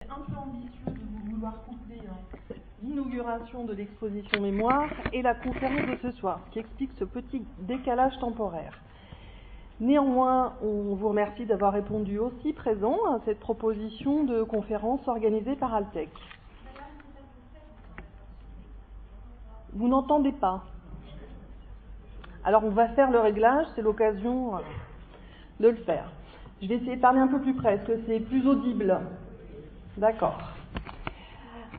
Un peu ambitieux de vouloir coupler l'inauguration de l'exposition mémoire et la conférence de ce soir, qui explique ce petit décalage temporaire. Néanmoins, on vous remercie d'avoir répondu aussi présent à cette proposition de conférence organisée par Altec. Vous n'entendez pas? Alors on va faire le réglage, c'est l'occasion de le faire. Je vais essayer de parler un peu plus près, est-ce que c'est plus audible? D'accord.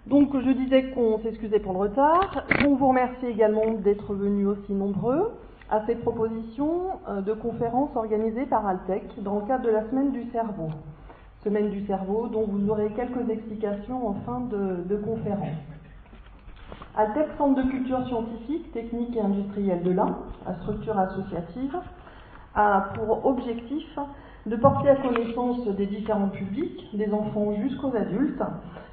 Donc je disais qu'on s'excusait pour le retard. On vous remercie également d'être venus aussi nombreux à cette proposition de conférence organisée par Altec dans le cadre de la Semaine du Cerveau. Semaine du Cerveau dont vous aurez quelques explications en fin de conférence. Altec, Centre de culture scientifique, technique et industrielle de l'Ain, à structure associative, a pour objectif de porter à connaissance des différents publics, des enfants jusqu'aux adultes,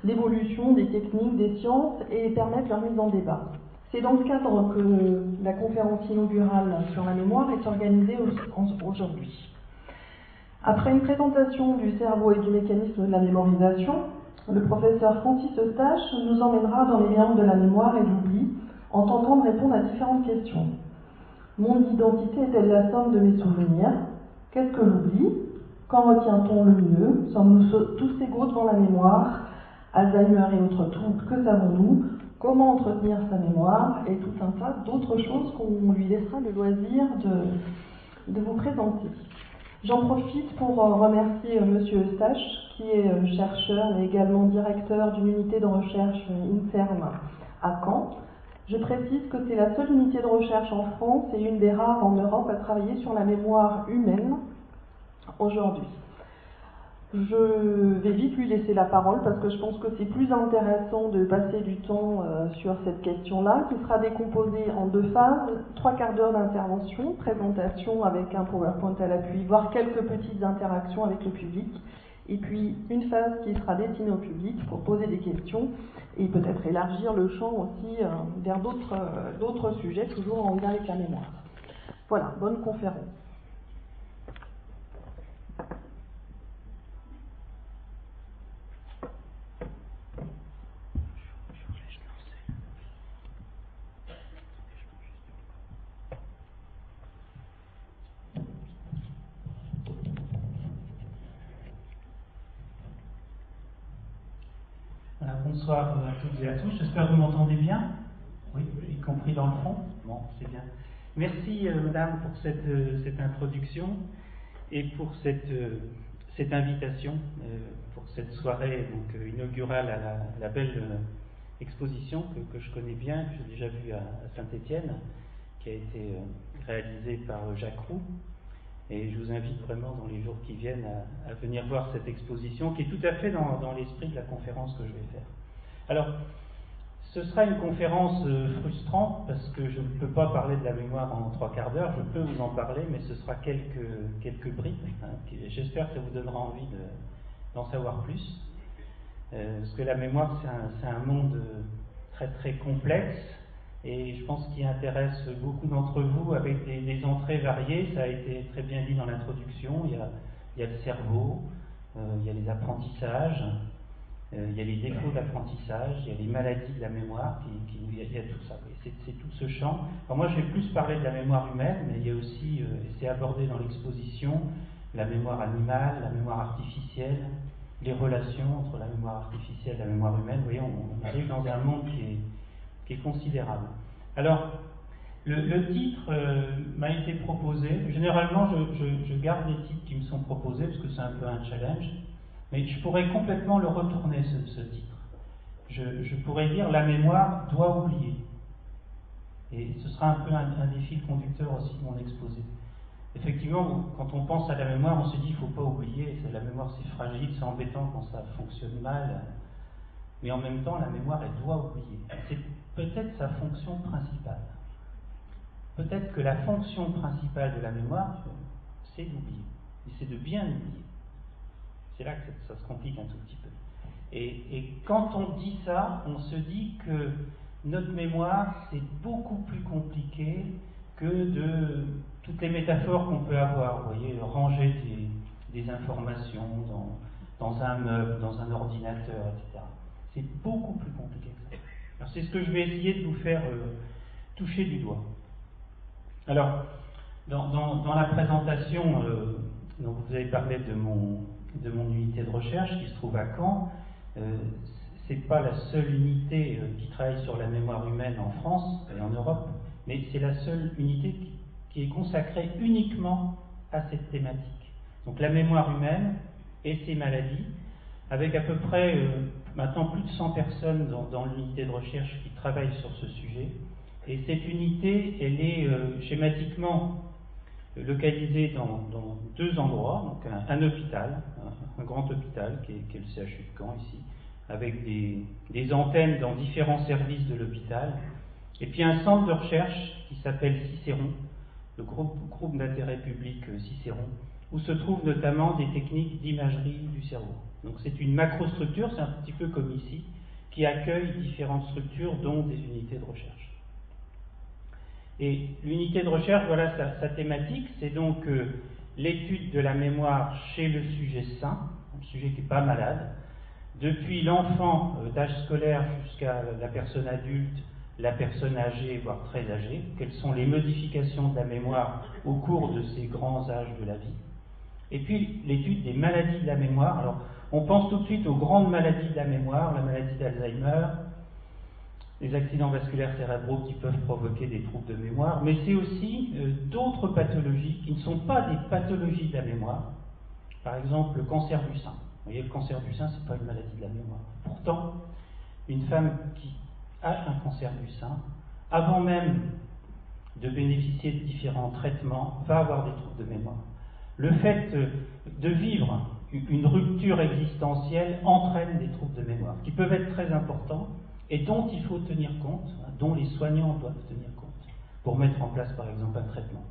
l'évolution des techniques, des sciences et permettre leur mise en débat. C'est dans ce cadre que la conférence inaugurale sur la mémoire est organisée aujourd'hui. Après une présentation du cerveau et du mécanisme de la mémorisation, le professeur Francis Eustache nous emmènera dans les liens de la mémoire et de l'oubli en tentant de répondre à différentes questions. Mon identité est-elle la somme de mes souvenirs? Qu'est-ce que l'oubli? Quand retient-on le mieux? Sommes-nous tous égaux devant la mémoire? Alzheimer et autres troubles, que savons-nous? Comment entretenir sa mémoire? Et tout un tas d'autres choses qu'on lui laissera le loisir de vous présenter. J'en profite pour remercier M. Eustache, qui est chercheur et également directeur d'une unité de recherche INSERM à Caen. Je précise que c'est la seule unité de recherche en France et une des rares en Europe à travailler sur la mémoire humaine aujourd'hui. Je vais vite lui laisser la parole parce que je pense que c'est plus intéressant de passer du temps sur cette question-là, qui sera décomposée en deux phases, 3/4 d'heure d'intervention, présentation avec un PowerPoint à l'appui, voire quelques petites interactions avec le public, et puis une phase qui sera destinée au public pour poser des questions et peut-être élargir le champ aussi vers d'autres sujets, toujours en lien avec la mémoire. Voilà, bonne conférence. Bonsoir à toutes et à tous, j'espère que vous m'entendez bien. Oui, y compris dans le fond. Bon, c'est bien. Merci Madame pour cette introduction et pour cette invitation pour cette soirée donc, inaugurale à la belle exposition que je connais bien, que j'ai déjà vue à Saint-Étienne, qui a été réalisée par Jacques Roux. Et je vous invite vraiment dans les jours qui viennent à venir voir cette exposition qui est tout à fait dans l'esprit de la conférence que je vais faire. Alors, ce sera une conférence frustrante parce que je ne peux pas parler de la mémoire en 3/4 d'heure, je peux vous en parler, mais ce sera quelques bribes. J'espère que ça vous donnera envie d'en savoir plus. Parce que la mémoire, c'est un monde très très complexe. Et je pense qu'il intéresse beaucoup d'entre vous avec des entrées variées. Ça a été très bien dit dans l'introduction. Il y a le cerveau, il y a les apprentissages, il y a les défauts d'apprentissage, il y a les maladies de la mémoire, il y a tout ça. C'est tout ce champ. Alors moi, je vais plus parler de la mémoire humaine, mais il y a aussi, et c'est abordé dans l'exposition, la mémoire animale, la mémoire artificielle, les relations entre la mémoire artificielle et la mémoire humaine. Vous voyez, on arrive dans un monde qui est considérable. Alors, le titre m'a été proposé. Généralement, je garde les titres qui me sont proposés parce que c'est un peu un challenge, mais je pourrais complètement le retourner, ce titre. Je pourrais dire « La mémoire doit oublier ». Et ce sera un peu un défi conducteur aussi de mon exposé. Effectivement, quand on pense à la mémoire, on se dit « il ne faut pas oublier ». La mémoire, c'est fragile, c'est embêtant quand ça fonctionne mal. Mais en même temps, la mémoire, elle doit oublier. C'est peut-être sa fonction principale. Peut-être que la fonction principale de la mémoire, c'est d'oublier. Et c'est de bien oublier. C'est là que ça se complique un tout petit peu. Et quand on dit ça, on se dit que notre mémoire, c'est beaucoup plus compliqué que de toutes les métaphores qu'on peut avoir. Vous voyez, ranger des informations dans un meuble, dans un ordinateur, etc. C'est beaucoup plus compliqué que ça. Alors c'est ce que je vais essayer de vous faire toucher du doigt. Alors, dans la présentation, donc vous avez parlé de mon unité de recherche qui se trouve à Caen. C'est pas la seule unité qui travaille sur la mémoire humaine en France et en Europe, mais c'est la seule unité qui est consacrée uniquement à cette thématique. Donc la mémoire humaine et ses maladies, avec à peu près maintenant plus de 100 personnes dans l'unité de recherche qui travaillent sur ce sujet. Et cette unité, elle est schématiquement localisée dans deux endroits, donc un hôpital, un grand hôpital qui est le CHU de Caen ici, avec des antennes dans différents services de l'hôpital, et puis un centre de recherche qui s'appelle Cicéron, le groupe d'intérêt public Cicéron, où se trouvent notamment des techniques d'imagerie du cerveau. Donc c'est une macrostructure, c'est un petit peu comme ici, qui accueille différentes structures, dont des unités de recherche. Et l'unité de recherche, voilà sa thématique, c'est donc l'étude de la mémoire chez le sujet sain, un sujet qui n'est pas malade, depuis l'enfant d'âge scolaire jusqu'à la personne adulte, la personne âgée, voire très âgée, quelles sont les modifications de la mémoire au cours de ces grands âges de la vie. Et puis l'étude des maladies de la mémoire. Alors, on pense tout de suite aux grandes maladies de la mémoire, la maladie d'Alzheimer, les accidents vasculaires cérébraux qui peuvent provoquer des troubles de mémoire, mais c'est aussi d'autres pathologies qui ne sont pas des pathologies de la mémoire. Par exemple, le cancer du sein. Vous voyez, le cancer du sein, ce n'est pas une maladie de la mémoire. Pourtant, une femme qui a un cancer du sein, avant même de bénéficier de différents traitements, va avoir des troubles de mémoire. Le fait de vivre une rupture existentielle entraîne des troubles de mémoire, qui peuvent être très importants et dont il faut tenir compte, dont les soignants doivent tenir compte, pour mettre en place par exemple un traitement.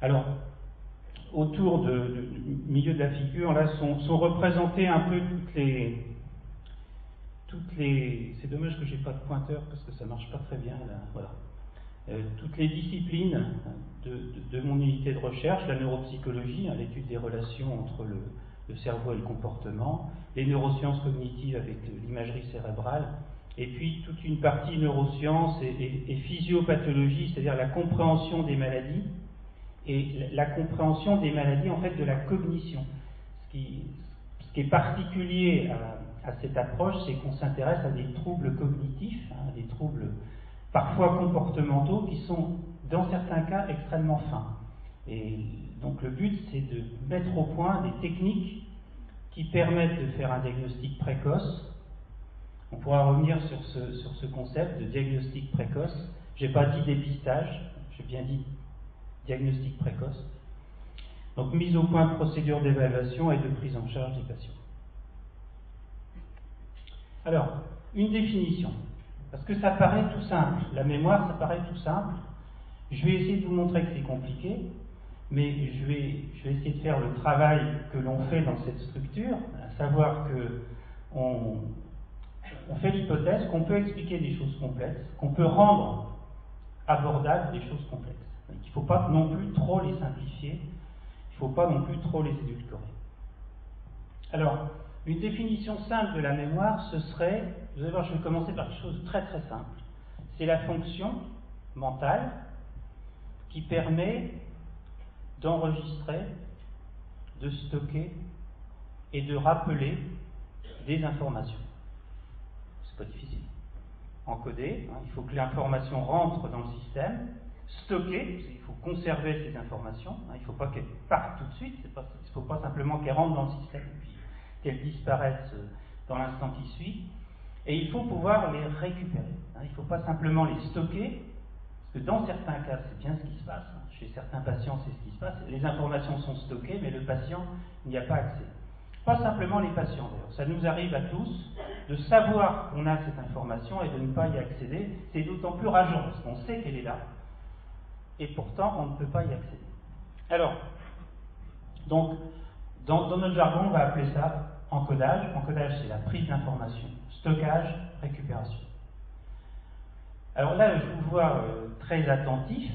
Alors, autour du milieu de la figure, là, sont représentées un peu toutes les... C'est dommage que je n'ai pas de pointeur parce que ça ne marche pas très bien, là, voilà. Toutes les disciplines de mon unité de recherche, la neuropsychologie, l'étude des relations entre le cerveau et le comportement, les neurosciences cognitives avec l'imagerie cérébrale, et puis toute une partie neurosciences et physiopathologie, c'est-à-dire la compréhension des maladies, et la compréhension des maladies en fait de la cognition. Ce qui est particulier à cette approche, c'est qu'on s'intéresse à des troubles cognitifs, des troubles parfois comportementaux qui sont dans certains cas extrêmement fins. Et donc le but, c'est de mettre au point des techniques qui permettent de faire un diagnostic précoce. On pourra revenir sur ce concept de diagnostic précoce. Je n'ai pas dit dépistage, j'ai bien dit diagnostic précoce. Donc mise au point de procédures d'évaluation et de prise en charge des patients. Alors, une définition. Parce que ça paraît tout simple. La mémoire, ça paraît tout simple. Je vais essayer de vous montrer que c'est compliqué, mais je vais essayer de faire le travail que l'on fait dans cette structure, à savoir qu'on fait l'hypothèse qu'on peut expliquer des choses complexes, qu'on peut rendre abordables des choses complexes. Il ne faut pas non plus trop les simplifier, il ne faut pas non plus trop les édulcorer. Alors, une définition simple de la mémoire, ce serait, vous allez voir, je vais commencer par quelque chose de très très simple. C'est la fonction mentale qui permet d'enregistrer, de stocker et de rappeler des informations. C'est pas difficile. Encoder, il faut que l'information rentre dans le système, stocker, il faut conserver ces informations, il ne faut pas qu'elles partent tout de suite, il ne faut pas simplement qu'elles rentrent dans le système et puis qu'elles disparaissent dans l'instant qui suit, et il faut pouvoir les récupérer. Il ne faut pas simplement les stocker, parce que dans certains cas, c'est bien ce qui se passe. Chez certains patients, c'est ce qui se passe. Les informations sont stockées, mais le patient n'y a pas accès. Pas simplement les patients, d'ailleurs. Ça nous arrive à tous de savoir qu'on a cette information et de ne pas y accéder. C'est d'autant plus rageant, parce qu'on sait qu'elle est là, et pourtant, on ne peut pas y accéder. Alors, donc, dans notre jargon, on va appeler ça encodage. Encodage, c'est la prise d'information. Stockage, récupération. Alors là, je vous vois très attentif.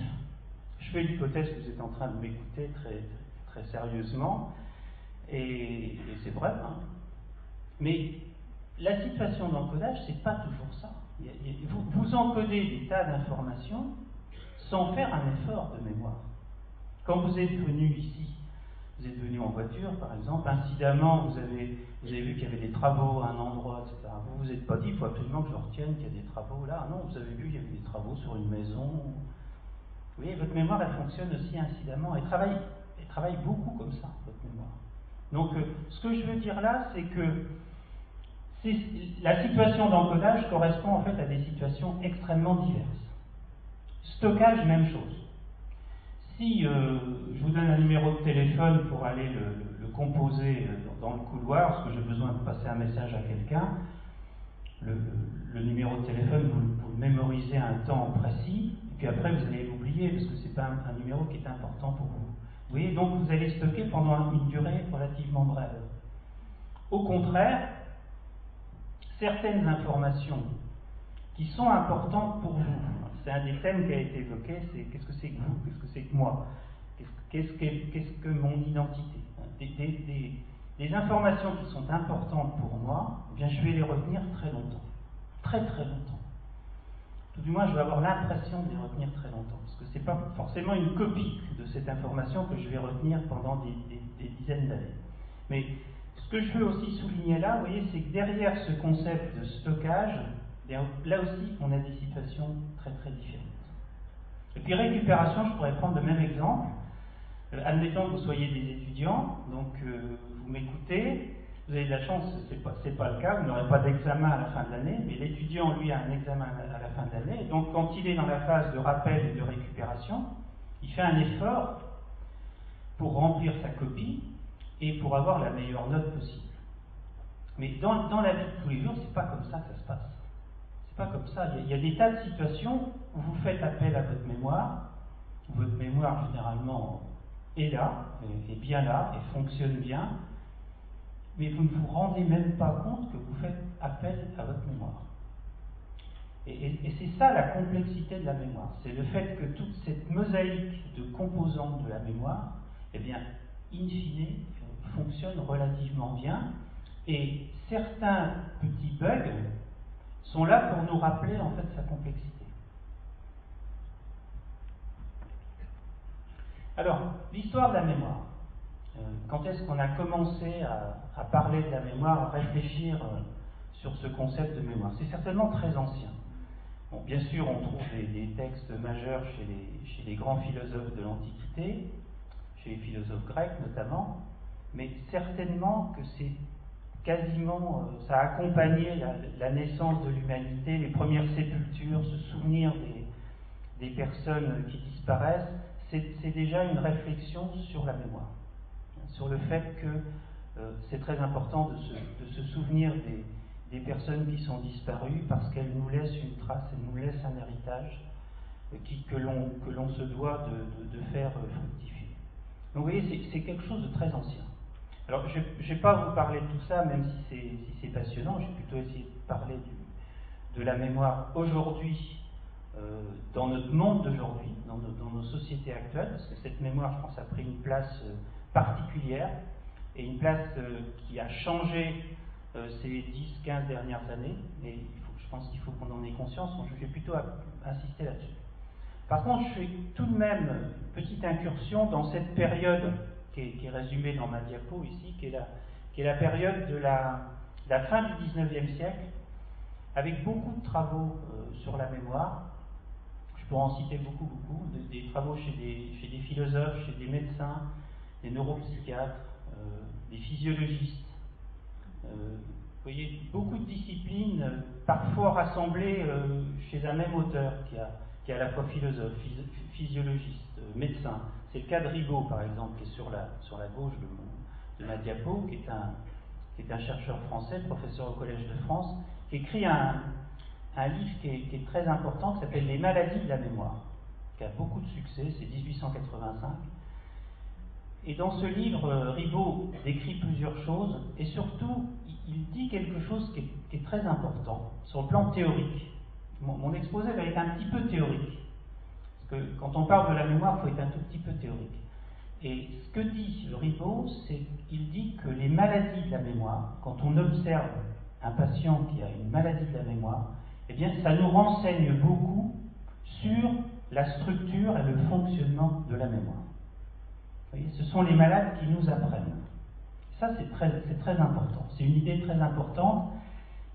Je fais l'hypothèse que vous êtes en train de m'écouter très, très sérieusement. Et c'est vrai. preuves, hein. Mais la situation d'encodage, c'est pas toujours ça. Vous encodez des tas d'informations sans faire un effort de mémoire. Quand vous êtes venu ici, vous êtes venu en voiture, par exemple, incidemment, vous avez vu qu'il y avait des travaux à un endroit, etc. Vous vous êtes pas dit, il faut absolument que je retienne qu'il y a des travaux là. Non, vous avez vu qu'il y avait des travaux sur une maison. Vous voyez, votre mémoire, elle fonctionne aussi incidemment. Elle travaille beaucoup comme ça, votre mémoire. Donc, ce que je veux dire là, c'est que la situation d'encodage correspond en fait à des situations extrêmement diverses. Stockage, même chose. Si je vous donne un numéro de téléphone pour aller le composer dans le couloir, parce que j'ai besoin de passer un message à quelqu'un, le numéro de téléphone, vous le mémorisez à un temps précis, et puis après vous allez l'oublier, parce que ce n'est pas un numéro qui est important pour vous. Vous voyez, donc vous allez stocker pendant une durée relativement brève. Au contraire, certaines informations qui sont importantes pour vous, c'est un des thèmes qui a été évoqué, c'est qu'est-ce que c'est que vous, qu'est-ce que c'est que moi, qu'est-ce que mon identité. Des informations qui sont importantes pour moi, eh bien, je vais les retenir très longtemps. Très très longtemps. Tout du moins, je vais avoir l'impression de les retenir très longtemps. Parce que ce n'est pas forcément une copie de cette information que je vais retenir pendant des dizaines d'années. Mais ce que je veux aussi souligner là, vous voyez, c'est que derrière ce concept de stockage, là aussi, on a des situations très très différentes. Et puis récupération, je pourrais prendre le même exemple. Admettons que vous soyez des étudiants, donc vous m'écoutez, vous avez de la chance, c'est pas le cas, vous n'aurez pas d'examen à la fin de l'année, mais l'étudiant, lui, a un examen à la fin de l'année, donc quand il est dans la phase de rappel et de récupération, il fait un effort pour remplir sa copie et pour avoir la meilleure note possible. Mais dans la vie de tous les jours, c'est pas comme ça que ça se passe. C'est pas comme ça. Il y a des tas de situations où vous faites appel à votre mémoire, où votre mémoire, généralement, est là, est bien là, et fonctionne bien, mais vous ne vous rendez même pas compte que vous faites appel à votre mémoire. Et c'est ça la complexité de la mémoire, c'est le fait que toute cette mosaïque de composantes de la mémoire, eh bien, in fine, fonctionne relativement bien, et certains petits bugs sont là pour nous rappeler en fait sa complexité. Alors, l'histoire de la mémoire. Quand est-ce qu'on a commencé à parler de la mémoire, à réfléchir sur ce concept de mémoire? C'est certainement très ancien. Bon, bien sûr, on trouve des textes majeurs chez les grands philosophes de l'Antiquité, chez les philosophes grecs notamment, mais certainement que c'est quasiment, ça a accompagné la naissance de l'humanité, les premières sépultures, se souvenir des personnes qui disparaissent, c'est déjà une réflexion sur la mémoire, sur le fait que c'est très important de se souvenir des personnes qui sont disparues parce qu'elles nous laissent une trace, elles nous laissent un héritage que l'on se doit de faire fructifier. Donc vous voyez, c'est quelque chose de très ancien. Alors je ne vais pas vous parler de tout ça, même si c'est passionnant, je vais plutôt essayer de parler de la mémoire aujourd'hui, dans notre monde d'aujourd'hui, dans nos sociétés actuelles, parce que cette mémoire, je pense, a pris une place particulière, et une place qui a changé ces 10-15 dernières années, et je pense qu'il faut qu'on en ait conscience, je vais plutôt insister là-dessus. Par contre, je fais tout de même une petite incursion dans cette période qui est résumée dans ma diapo ici, qui est la période de la fin du XIXe siècle, avec beaucoup de travaux sur la mémoire. Je pourrais en citer beaucoup, des travaux chez des philosophes, chez des médecins, des neuropsychiatres, des physiologistes. Vous voyez, beaucoup de disciplines, parfois rassemblées chez un même auteur, qui est à la fois philosophe, physiologiste, médecin. C'est le cas de Ribot, par exemple, qui est sur la gauche de ma diapo, qui est un chercheur français, professeur au Collège de France, qui écrit un livre qui est très important, qui s'appelle Les maladies de la mémoire, qui a beaucoup de succès, c'est 1885. Et dans ce livre, Ribot décrit plusieurs choses, et surtout, il dit quelque chose qui est très important, sur le plan théorique. Mon exposé va être un petit peu théorique, parce que quand on parle de la mémoire, il faut être un tout petit peu théorique. Et ce que dit Ribot, c'est qu'il dit que les maladies de la mémoire, quand on observe un patient qui a une maladie de la mémoire, eh bien, ça nous renseigne beaucoup sur la structure et le fonctionnement de la mémoire. Vous voyez, ce sont les malades qui nous apprennent. Ça, c'est très important. C'est une idée très importante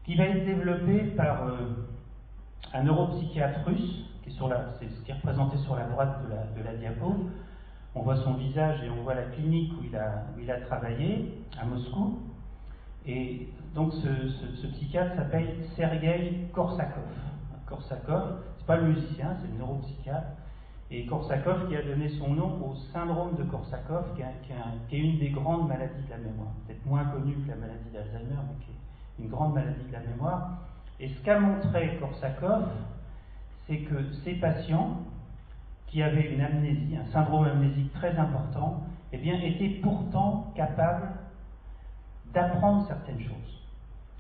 qui va être développée par un neuropsychiatre russe, c'est ce qui est représenté sur la droite de la diapo. On voit son visage et on voit la clinique où il a travaillé, à Moscou. Et donc ce psychiatre s'appelle Sergueï Korsakov. Korsakov, c'est pas le musicien, c'est le neuropsychiatre. Et Korsakov qui a donné son nom au syndrome de Korsakov, qui est une des grandes maladies de la mémoire. Peut-être moins connue que la maladie d'Alzheimer, mais qui est une grande maladie de la mémoire. Et ce qu'a montré Korsakov, c'est que ces patients qui avaient une amnésie, un syndrome amnésique très important, eh bien, étaient pourtant capables d'apprendre certaines choses.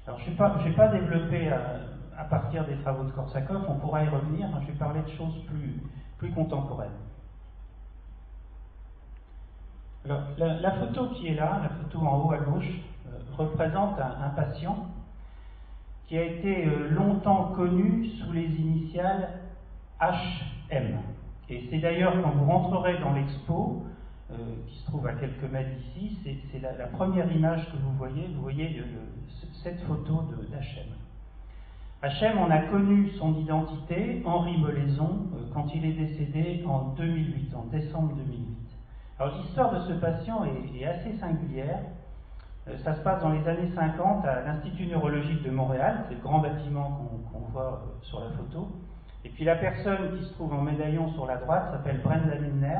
Alors, je n'ai pas développé à partir des travaux de Korsakov, on pourra y revenir, hein, je vais parler de choses plus contemporaines. Alors, la photo qui est là, la photo en haut à gauche, représente un patient qui a été longtemps connu sous les initiales HM. Et c'est d'ailleurs quand vous rentrerez dans l'expo, qui se trouve à quelques mètres d'ici, c'est la première image que vous voyez cette photo d'HM. HM, on a connu son identité, Henri Molaison, quand il est décédé en 2008, en décembre 2008. Alors l'histoire de ce patient est assez singulière. Ça se passe dans les années 50 à l'Institut neurologique de Montréal, c'est le grand bâtiment qu'on voit sur la photo. Et puis la personne qui se trouve en médaillon sur la droite s'appelle Brenda Milner,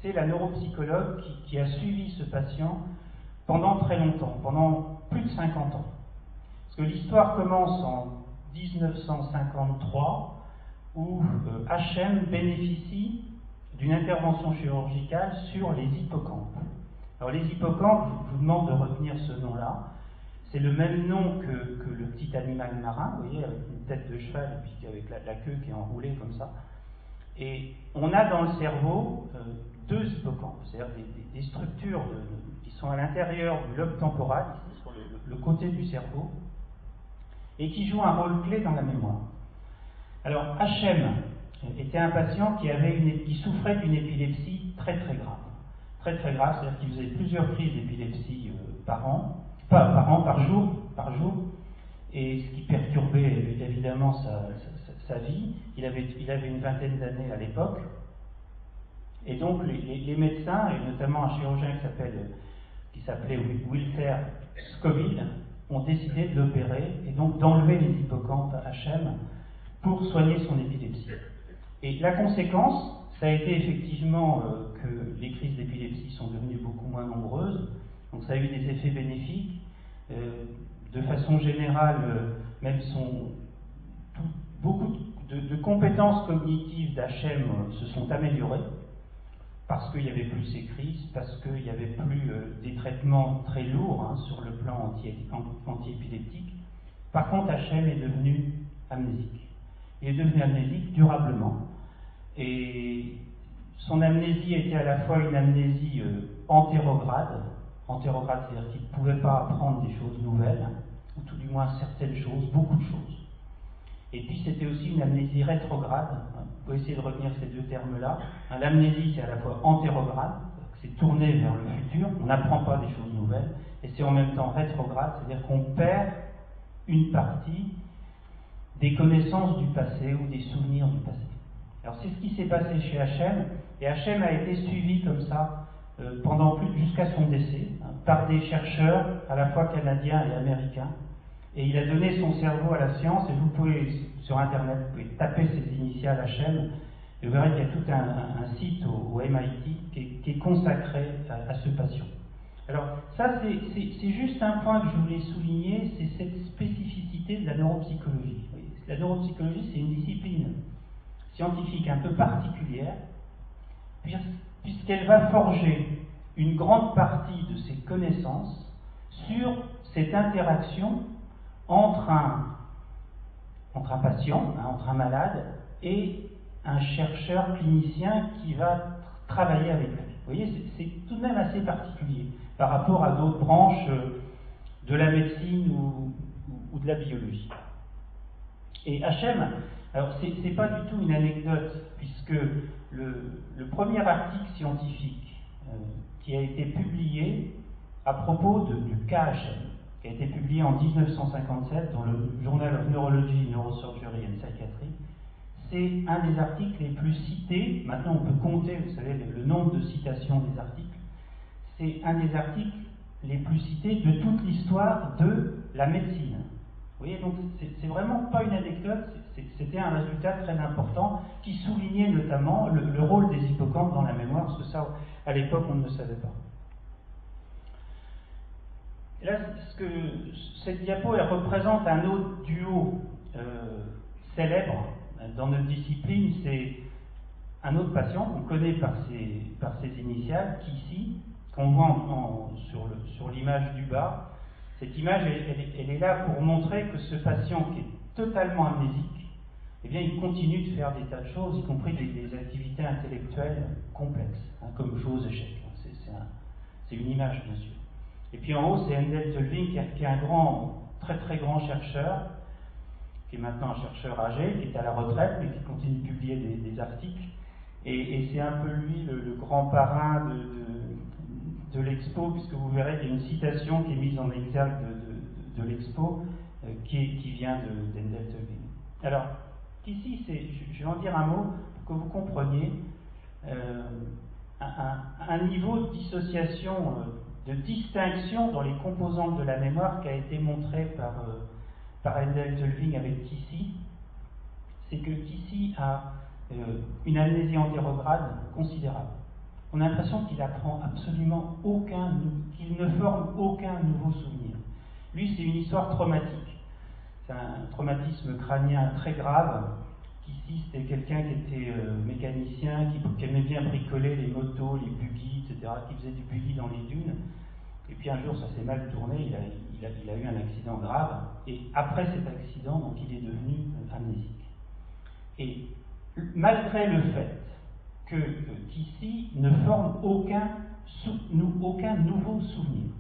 c'est la neuropsychologue qui a suivi ce patient pendant très longtemps, pendant plus de 50 ans. Parce que l'histoire commence en 1953, où HM bénéficie d'une intervention chirurgicale sur les hippocampes. Alors les hippocampes, je vous demande de retenir ce nom-là. C'est le même nom que le petit animal marin, vous voyez, avec une tête de cheval et puis avec la queue qui est enroulée comme ça. Et on a dans le cerveau deux hippocampes, c'est-à-dire des structures qui sont à l'intérieur du lobe temporal, ici sur le côté du cerveau, et qui jouent un rôle clé dans la mémoire. Alors HM était un patient qui souffrait d'une épilepsie très très grave. Très très grave, c'est-à-dire qu'il faisait plusieurs crises d'épilepsie par jour, et ce qui perturbait évidemment sa vie. Il avait une vingtaine d'années à l'époque, et donc les médecins, et notamment un chirurgien qui s'appelait Wilfer Scoville, ont décidé de l'opérer, et donc d'enlever les hippocampes HM pour soigner son épilepsie. Et la conséquence, ça a été effectivement que les crises d'épilepsie sont devenues beaucoup moins nombreuses, donc ça a eu des effets bénéfiques. De façon générale, beaucoup de compétences cognitives d'HM se sont améliorées, parce qu'il n'y avait plus ces crises, parce qu'il n'y avait plus des traitements très lourds sur le plan anti-épileptique. Par contre, HM est devenu amnésique. Il est devenu amnésique durablement. Et son amnésie était à la fois une amnésie antérograde, c'est-à-dire qu'il ne pouvait pas apprendre des choses nouvelles, ou tout du moins certaines choses, beaucoup de choses. Et puis c'était aussi une amnésie rétrograde. Vous pouvez essayer de retenir ces deux termes-là. L'amnésie, c'est à la fois antérograde, c'est tourné vers le futur, on n'apprend pas des choses nouvelles, et c'est en même temps rétrograde, c'est-à-dire qu'on perd une partie des connaissances du passé ou des souvenirs du passé. Alors c'est ce qui s'est passé chez HM, et HM a été suivi comme ça jusqu'à son décès, par des chercheurs à la fois canadiens et américains. Et il a donné son cerveau à la science, et vous pouvez, sur Internet, vous pouvez taper ses initiales HM, et vous verrez qu'il y a tout un site au MIT qui est consacré à ce patient. Alors ça, c'est juste un point que je voulais souligner, c'est cette spécificité de la neuropsychologie. La neuropsychologie, c'est une discipline scientifique un peu particulière, puisqu'elle va forger une grande partie de ses connaissances sur cette interaction entre un patient, entre un malade, et un chercheur clinicien qui va travailler avec lui. Vous voyez, c'est tout de même assez particulier par rapport à d'autres branches de la médecine ou de la biologie. Et HM, alors c'est pas du tout une anecdote, puisque le premier article scientifique qui a été publié à propos du KHM, qui a été publié en 1957 dans le Journal of Neurology, Neurosurgery and Psychiatry, c'est un des articles les plus cités. Maintenant, on peut compter, vous savez, le nombre de citations des articles. C'est un des articles les plus cités de toute l'histoire de la médecine. Vous voyez, donc c'est vraiment pas une anecdote, c'était un résultat très important qui soulignait notamment le rôle des hippocampes dans la mémoire, parce que ça, à l'époque, on ne le savait pas. Et là, cette diapo, elle représente un autre duo célèbre dans notre discipline. C'est un autre patient qu'on connaît par ses initiales, Kissy, qu'on voit sur l'image du bas. Cette image, elle est là pour montrer que ce patient qui est totalement amnésique, eh bien, il continue de faire des tas de choses, y compris des activités intellectuelles complexes, comme jouer aux échecs. C'est une image, bien sûr. Et puis en haut, c'est Handel Tolving, qui est un très très grand chercheur, qui est maintenant un chercheur âgé, qui est à la retraite, mais qui continue de publier des articles. Et c'est un peu lui le grand parrain de l'expo, puisque vous verrez qu'il y a une citation qui est mise en exergue de l'expo, qui vient d'Handel Tolving. Alors, ici, je vais en dire un mot pour que vous compreniez un niveau de dissociation, de distinction dans les composantes de la mémoire qui a été montré par Handel Tolving avec Kissy. C'est que Kissy a une amnésie antérograde considérable. On a l'impression qu'il apprend absolument qu'il ne forme aucun nouveau souvenir. Lui, c'est une histoire traumatique. C'est un traumatisme crânien très grave. Ici, c'était quelqu'un qui était mécanicien, qui aimait bien bricoler les motos, les buggy, etc., qui faisait du buggy dans les dunes. Et puis un jour, ça s'est mal tourné, il a eu un accident grave. Et après cet accident, donc, il est devenu amnésique. Et malgré le fait qu'ici ne forme aucun nouveau souvenir,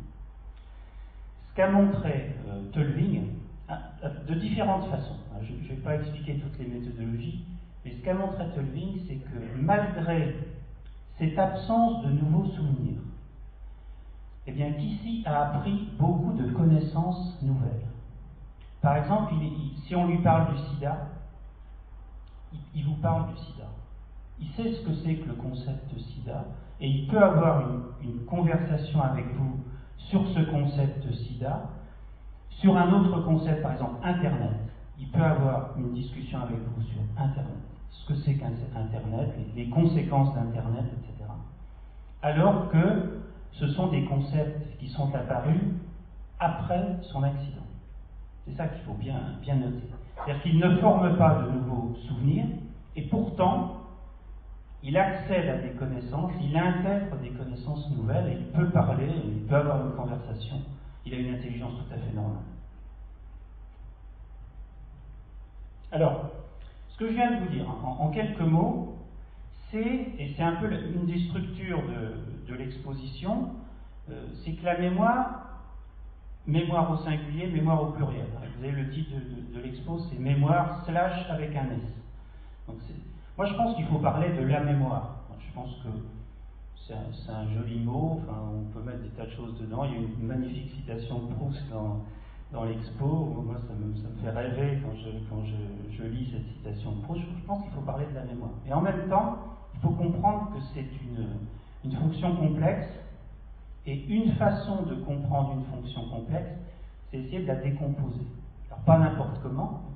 ce qu'a montré Tolving, de différentes façons, je ne vais pas expliquer toutes les méthodologies, mais ce qu'a montré Tolving, c'est que malgré cette absence de nouveaux souvenirs, eh bien, Kissy a appris beaucoup de connaissances nouvelles. Par exemple, si on lui parle du sida, il vous parle du sida. Il sait ce que c'est que le concept de sida, et il peut avoir une conversation avec vous sur ce concept de sida, sur un autre concept, par exemple Internet. Il peut avoir une discussion avec vous sur Internet, ce que c'est qu'Internet, les conséquences d'Internet, etc. Alors que ce sont des concepts qui sont apparus après son accident. C'est ça qu'il faut bien noter. C'est-à-dire qu'il ne forme pas de nouveaux souvenirs, et pourtant, il accède à des connaissances, il intègre des connaissances nouvelles, et il peut parler, il peut avoir une conversation. Il a une intelligence tout à fait normale. Alors, ce que je viens de vous dire, en quelques mots, et c'est un peu une des structures de l'exposition, c'est que la mémoire au singulier, mémoire au pluriel. Vous avez le titre de l'expo, c'est mémoire / avec un S. Donc moi je pense qu'il faut parler de la mémoire. Je pense que c'est un joli mot, enfin, on peut mettre des tas de choses dedans. Il y a une magnifique citation de Proust dans l'expo. Moi ça me fait rêver quand je lis cette citation de Proust. Je pense qu'il faut parler de la mémoire. Et en même temps, il faut comprendre que c'est une fonction complexe. Et une façon de comprendre une fonction complexe, c'est essayer de la décomposer. Alors pas n'importe comment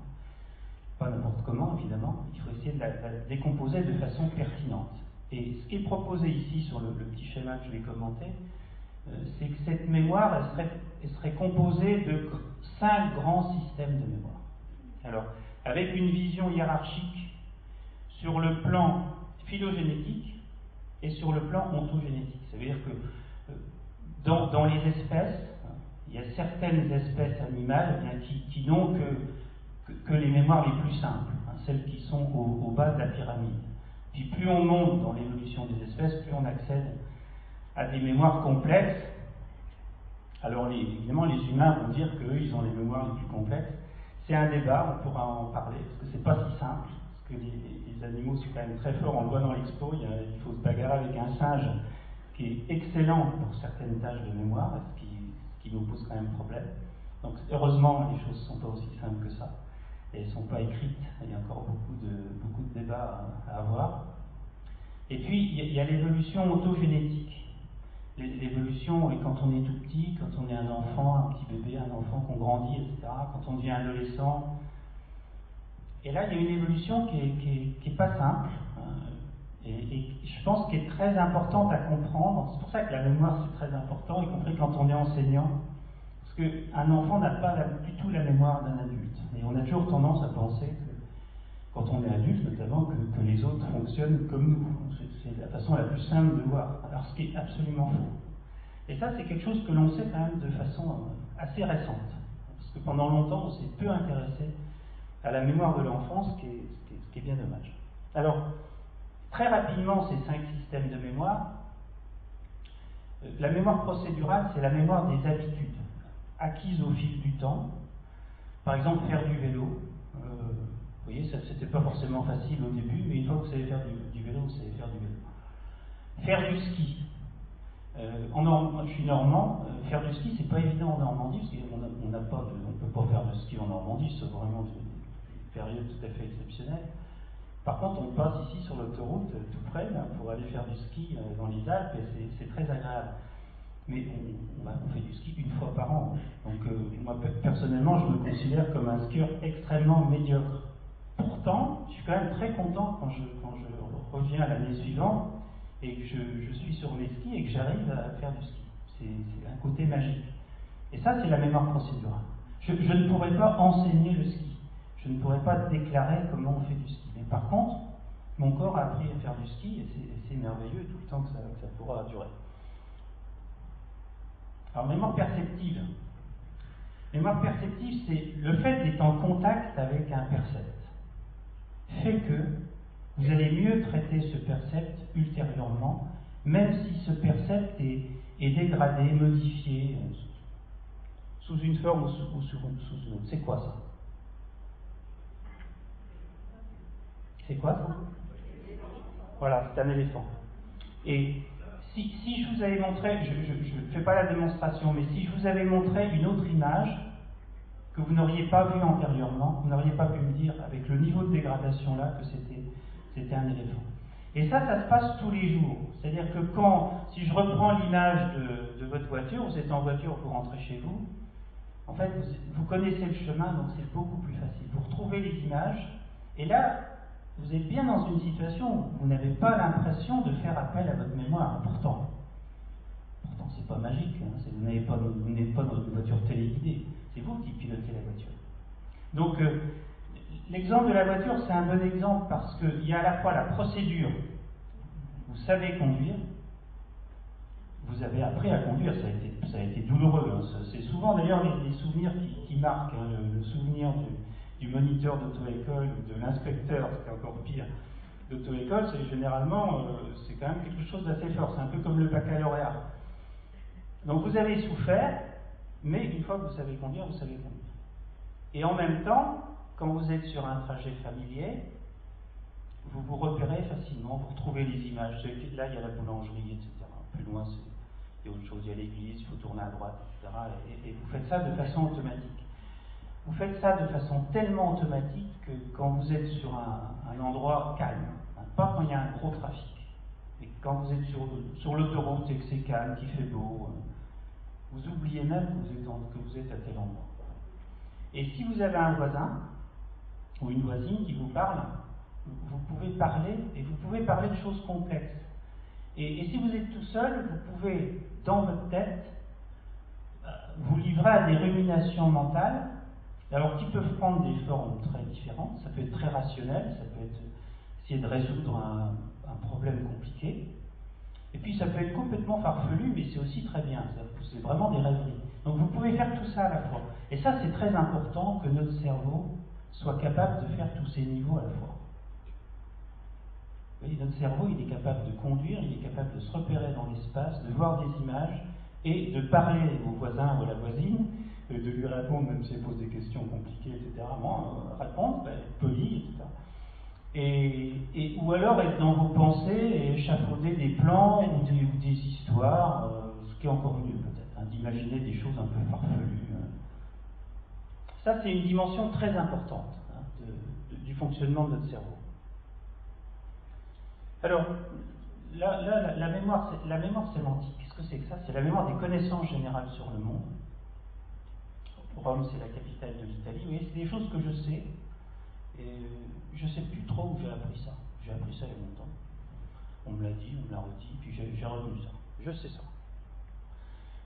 évidemment, il faut essayer de la décomposer de façon pertinente. Et ce qui est proposé ici sur le petit schéma que je vais commenter, c'est que cette mémoire, elle serait composée de 5 grands systèmes de mémoire. Alors, avec une vision hiérarchique sur le plan phylogénétique et sur le plan ontogénétique. Ça veut dire que dans les espèces, il y a certaines espèces animales qui n'ont que les mémoires les plus simples, celles qui sont au bas de la pyramide. Puis plus on monte dans l'évolution des espèces, plus on accède à des mémoires complexes. Alors évidemment, les humains vont dire qu'eux, ils ont les mémoires les plus complexes. C'est un débat, on pourra en parler, parce que c'est pas si simple, parce que les animaux sont quand même très forts, on le voit dans l'expo, il faut se bagarrer avec un singe qui est excellent pour certaines tâches de mémoire, ce qui nous pose quand même problème. Donc heureusement, les choses ne sont pas aussi simples que ça, et elles ne sont pas écrites, il y a encore beaucoup de débats à avoir. Et puis, il y a l'évolution autogénétique. L'évolution, et quand on est tout petit, quand on est un enfant, un petit bébé, un enfant qu'on grandit, etc., quand on devient adolescent. Et là, il y a une évolution qui est pas simple, et je pense qu'elle est très importante à comprendre. C'est pour ça que la mémoire, c'est très important, y compris quand on est enseignant, parce qu'un enfant n'a pas du tout la mémoire d'un adulte. Et on a toujours tendance à penser que, quand on est adulte notamment, que les autres fonctionnent comme nous. C'est la façon la plus simple de voir, alors ce qui est absolument faux. Et ça, c'est quelque chose que l'on sait quand même de façon assez récente, parce que pendant longtemps, on s'est peu intéressé à la mémoire de l'enfance, ce qui est bien dommage. Alors, très rapidement, ces 5 systèmes de mémoire. La mémoire procédurale, c'est la mémoire des habitudes, acquises au fil du temps. Par exemple, faire du vélo. Vous voyez, c'était pas forcément facile au début, mais une fois que vous savez faire du vélo, vous savez faire du vélo. Faire du ski. Je suis normand, faire du ski, c'est pas évident en Normandie, parce qu'on ne peut pas faire de ski en Normandie, c'est vraiment des périodes tout à fait exceptionnelles. Par contre, on passe ici sur l'autoroute tout près pour aller faire du ski dans les Alpes, et c'est très agréable. Mais on fait du ski une fois par an. Donc moi, personnellement, je me considère comme un skieur extrêmement médiocre. Pourtant, je suis quand même très content quand je reviens l'année suivante et que je suis sur mes skis et que j'arrive à faire du ski. C'est un côté magique. Et ça, c'est la mémoire procédurale. Je ne pourrais pas enseigner le ski. Je ne pourrais pas déclarer comment on fait du ski. Mais par contre, mon corps a appris à faire du ski et c'est merveilleux tout le temps que ça pourra durer. Alors, mémoire perceptive. Mémoire perceptive, c'est le fait d'être en contact avec un percept. Fait que vous allez mieux traiter ce percept ultérieurement, même si ce percept est dégradé, modifié, sous une forme ou sous une autre. C'est quoi ça? C'est quoi ça? Voilà, c'est un éléphant. Et si je vous avais montré, je ne fais pas la démonstration, mais si je vous avais montré une autre image que vous n'auriez pas vue antérieurement, vous n'auriez pas pu me dire, avec le niveau de dégradation là, que c'était un éléphant. Et ça se passe tous les jours. C'est-à-dire que si je reprends l'image de votre voiture, vous êtes en voiture, vous rentrez chez vous, en fait, vous connaissez le chemin, donc c'est beaucoup plus facile. Vous retrouvez les images, et là, vous êtes bien dans une situation où vous n'avez pas l'impression de faire appel à votre mémoire. Pourtant c'est pas magique. Vous n'êtes pas dans une voiture téléguidée. C'est vous qui pilotez la voiture. Donc, l'exemple de la voiture, c'est un bon exemple parce qu'il y a à la fois la procédure. Vous savez conduire. Vous avez appris à conduire. Ça a été douloureux. C'est souvent d'ailleurs les souvenirs qui marquent. Le souvenir du moniteur d'auto-école ou de l'inspecteur, c'est encore pire, d'auto-école, c'est généralement, c'est quand même quelque chose d'assez fort. C'est un peu comme le baccalauréat. Donc vous avez souffert, mais une fois que vous savez conduire, vous savez conduire. Et en même temps, quand vous êtes sur un trajet familier, vous vous repérez facilement, vous retrouvez les images. Là, il y a la boulangerie, etc. Plus loin, il y a autre chose, il y a l'église, il faut tourner à droite, etc. Et vous faites ça de façon automatique. Vous faites ça de façon tellement automatique que quand vous êtes sur un endroit calme, pas quand il y a un gros trafic, mais quand vous êtes sur l'autoroute et que c'est calme, qu'il fait beau, vous oubliez même que vous êtes à tel endroit. Et si vous avez un voisin ou une voisine qui vous parle, vous pouvez parler, et vous pouvez parler de choses complexes. Et si vous êtes tout seul, vous pouvez, dans votre tête, vous livrer à des ruminations mentales, alors qui peuvent prendre des formes très différentes. Ça peut être très rationnel, ça peut être essayer de résoudre un problème compliqué, et puis ça peut être complètement farfelu, mais c'est aussi très bien, c'est vraiment des rêveries. Donc vous pouvez faire tout ça à la fois. Et ça, c'est très important que notre cerveau soit capable de faire tous ces niveaux à la fois. Vous voyez, notre cerveau, il est capable de conduire, il est capable de se repérer dans l'espace, de voir des images et de parler au voisin ou à la voisine, de lui répondre, même si elle pose des questions compliquées, etc. Répondre, être poli, etc. Ou alors être dans vos pensées et échafauder des plans ou des histoires, ce qui est encore mieux peut-être, hein, d'imaginer des choses un peu farfelues. Ça, c'est une dimension très importante hein, du fonctionnement de notre cerveau. Alors, la mémoire sémantique, qu'est-ce que c'est que ça? C'est la mémoire des connaissances générales sur le monde. Rome, c'est la capitale de l'Italie. Vous voyez, c'est des choses que je sais. Et je ne sais plus trop où j'ai appris ça. J'ai appris ça il y a longtemps. On me l'a dit, on me l'a redit, puis j'ai retenu ça. Je sais ça.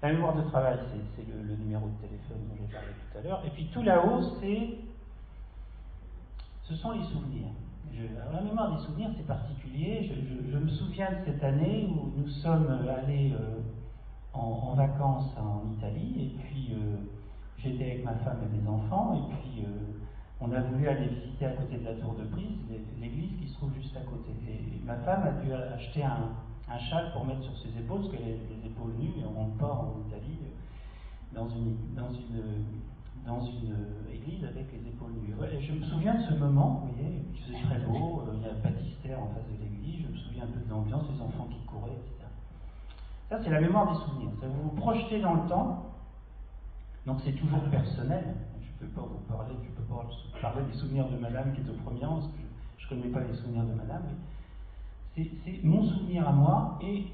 La mémoire de travail, c'est le numéro de téléphone dont j'ai parlé tout à l'heure. Et puis tout là-haut, ce sont les souvenirs. Alors la mémoire des souvenirs, c'est particulier. Je me souviens de cette année où nous sommes allés en vacances en Italie, et puis j'étais avec ma femme et mes enfants, et puis on a voulu aller visiter à côté de la tour de Pise, l'église qui se trouve juste à côté. Et ma femme a dû acheter un châle pour mettre sur ses épaules, parce qu'elle a les épaules nues, et on ne rentre pas en Italie dans une église avec les épaules nues. Ouais, je me souviens de ce moment, vous voyez, il faisait très beau, il y a un baptistère en face de l'église, je me souviens un peu de l'ambiance, les enfants qui couraient, etc. Ça, c'est la mémoire des souvenirs. Ça, vous vous projetez dans le temps, donc c'est toujours personnel. Je ne peux pas vous parler, je peux pas parler des souvenirs de madame qui est au premier rang, parce que je ne connais pas les souvenirs de madame, mais c'est mon souvenir à moi, et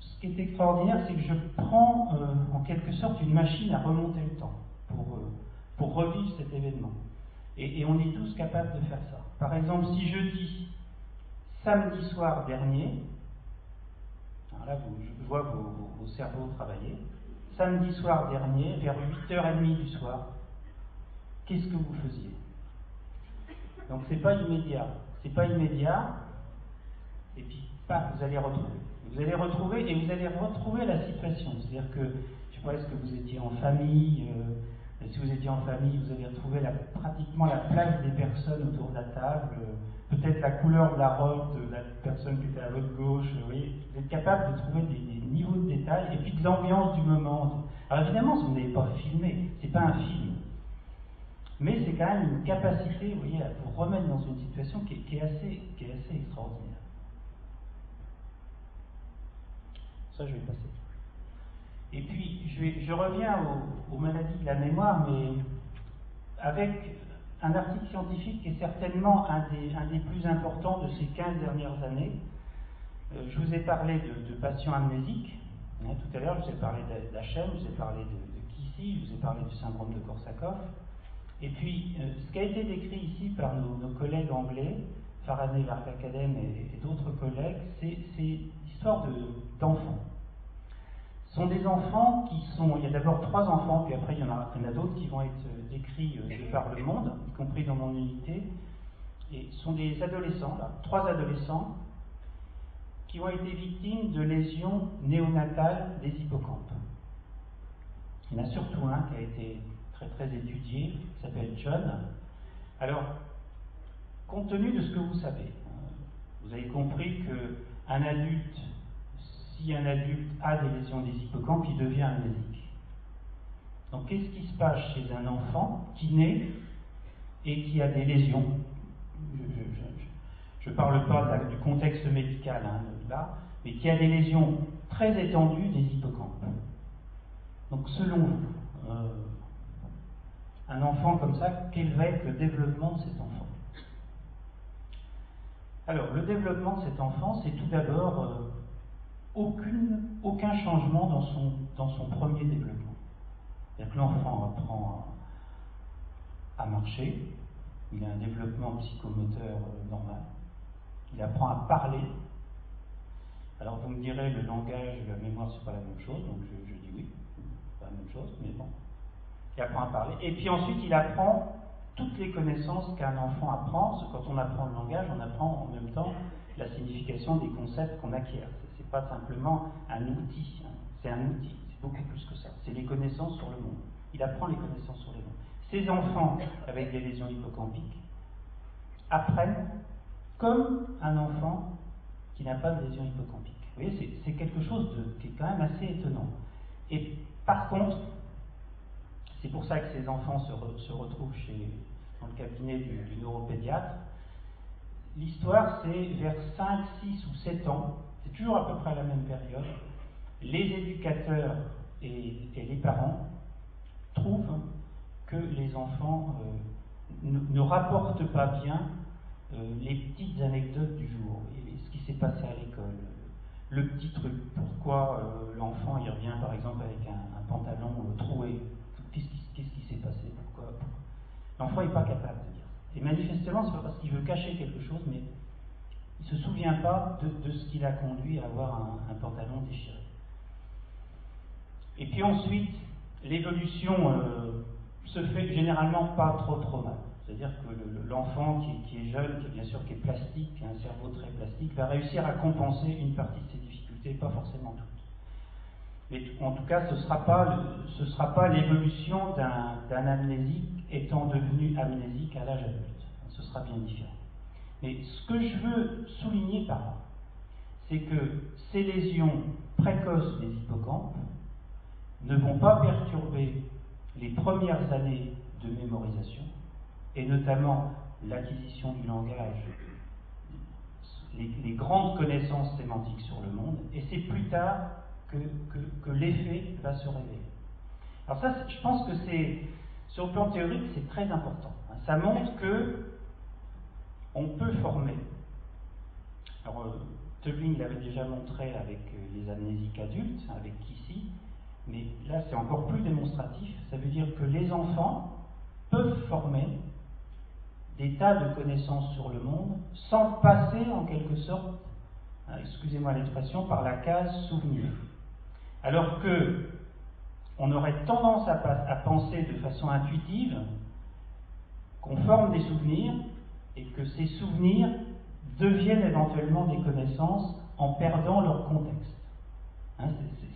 ce qui est extraordinaire, c'est que je prends en quelque sorte une machine à remonter le temps pour revivre cet événement. Et on est tous capables de faire ça. Par exemple, si je dis samedi soir dernier, alors là je vois vos cerveaux travailler, samedi soir dernier, vers 8h30 du soir, qu'est-ce que vous faisiez? Donc c'est pas immédiat. C'est pas immédiat, et puis vous allez retrouver. Vous allez retrouver, et vous allez retrouver la situation. C'est-à-dire que, je sais pas, est-ce que vous étiez en famille, si vous étiez en famille, vous allez retrouver pratiquement la place des personnes autour de la table, peut-être la couleur de la robe de la personne qui était à votre gauche, vous voyez, vous êtes capable de trouver des niveaux de détail, et puis de l'ambiance du moment. Alors évidemment, vous n'avez pas filmé, c'est pas un film. Mais c'est quand même une capacité, vous voyez, à vous remettre dans une situation qui est assez extraordinaire. Ça, je vais passer. Et puis, je reviens aux maladies de la mémoire, mais avec un article scientifique qui est certainement un des plus importants de ces 15 dernières années. Je vous ai parlé de patients amnésiques. Tout à l'heure, je vous ai parlé d'HM, je vous ai parlé de Kissy, je vous ai parlé du syndrome de Korsakoff. Et puis, ce qui a été décrit ici par nos collègues anglais, Faraday, Varkakadem et d'autres collègues, c'est l'histoire d'enfants. Ce sont des enfants il y a d'abord 3 enfants, puis après il y en a d'autres qui vont être décrits de par le monde, y compris dans mon unité. Et ce sont des adolescents, 3 adolescents, qui ont été victimes de lésions néonatales des hippocampes. Il y en a surtout un qui a été très étudié, qui s'appelle John. Alors, compte tenu de ce que vous savez, vous avez compris qu'un adulte, si un adulte a des lésions des hippocampes, il devient amnésique. Donc, qu'est-ce qui se passe chez un enfant qui naît et qui a des lésions? Je ne parle pas du contexte médical là, mais qui a des lésions très étendues des hippocampes. Donc, selon vous, un enfant comme ça, quel va être le développement de cet enfant? Alors, le développement de cet enfant, c'est tout d'abord aucun changement dans son premier développement. C'est-à-dire que l'enfant apprend à marcher, il a un développement psychomoteur normal, il apprend à parler. Alors vous me direz, le langage et la mémoire, c'est pas la même chose, donc je dis oui, c'est pas la même chose, mais bon. Il apprend à parler. Et puis ensuite, il apprend toutes les connaissances qu'un enfant apprend. Quand on apprend le langage, on apprend en même temps la signification des concepts qu'on acquiert. C'est pas simplement un outil, c'est un outil, c'est beaucoup plus que ça. C'est les connaissances sur le monde. Il apprend les connaissances sur le monde. Ces enfants avec des lésions hippocampiques apprennent comme un enfant qui n'a pas de lésion hippocampique. Vous voyez, c'est quelque chose qui est quand même assez étonnant. Et par contre, c'est pour ça que ces enfants se retrouvent dans le cabinet du neuropédiatre. L'histoire, c'est vers 5, 6 ou 7 ans, c'est toujours à peu près la même période, les éducateurs et les parents trouvent que les enfants ne rapportent pas bien les petites anecdotes du jour, et ce qui s'est passé à l'école, le petit truc, pourquoi l'enfant il revient par exemple avec un pantalon troué, qu'est-ce qui s'est passé, pourquoi l'enfant n'est pas capable de dire ça. Et manifestement, c'est pas parce qu'il veut cacher quelque chose, mais il ne se souvient pas de ce qui l'a conduit à avoir un pantalon déchiré. Et puis ensuite, l'évolution se fait généralement pas trop mal. C'est-à-dire que l'enfant qui est jeune, qui est plastique, qui a un cerveau très plastique, va réussir à compenser une partie de ses difficultés, pas forcément toutes. Mais en tout cas, ce ne sera pas l'évolution d'un amnésique étant devenu amnésique à l'âge adulte. Ce sera bien différent. Mais ce que je veux souligner par là, c'est que ces lésions précoces des hippocampes ne vont pas perturber les premières années de mémorisation, et notamment l'acquisition du langage, les grandes connaissances sémantiques sur le monde, et c'est plus tard que l'effet va se révéler. Alors ça, je pense que sur le plan théorique, c'est très important. Ça montre que on peut former. Alors, Tobin l'avait déjà montré avec les amnésiques adultes, avec Kissy, mais là c'est encore plus démonstratif. Ça veut dire que les enfants peuvent former des tas de connaissances sur le monde sans passer en quelque sorte, excusez-moi l'expression, par la case souvenir. Alors que on aurait tendance à penser de façon intuitive qu'on forme des souvenirs et que ces souvenirs deviennent éventuellement des connaissances en perdant leur contexte.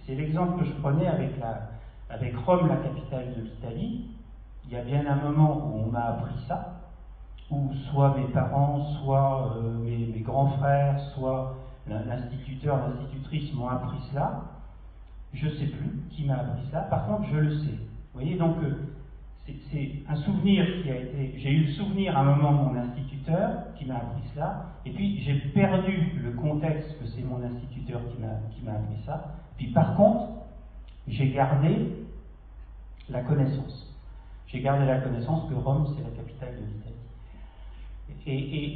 C'est l'exemple que je prenais avec Rome, la capitale de l'Italie. Il y a bien un moment où on m'a appris ça, où soit mes parents, soit mes grands frères, soit l'instituteur, l'institutrice m'ont appris cela. Je ne sais plus qui m'a appris cela, par contre je le sais. Vous voyez, donc c'est un souvenir qui a été... J'ai eu le souvenir à un moment de mon instituteur qui m'a appris cela, et puis j'ai perdu le contexte que c'est mon instituteur qui m'a appris ça, puis par contre, j'ai gardé la connaissance. J'ai gardé la connaissance que Rome, c'est la capitale de l'Italie.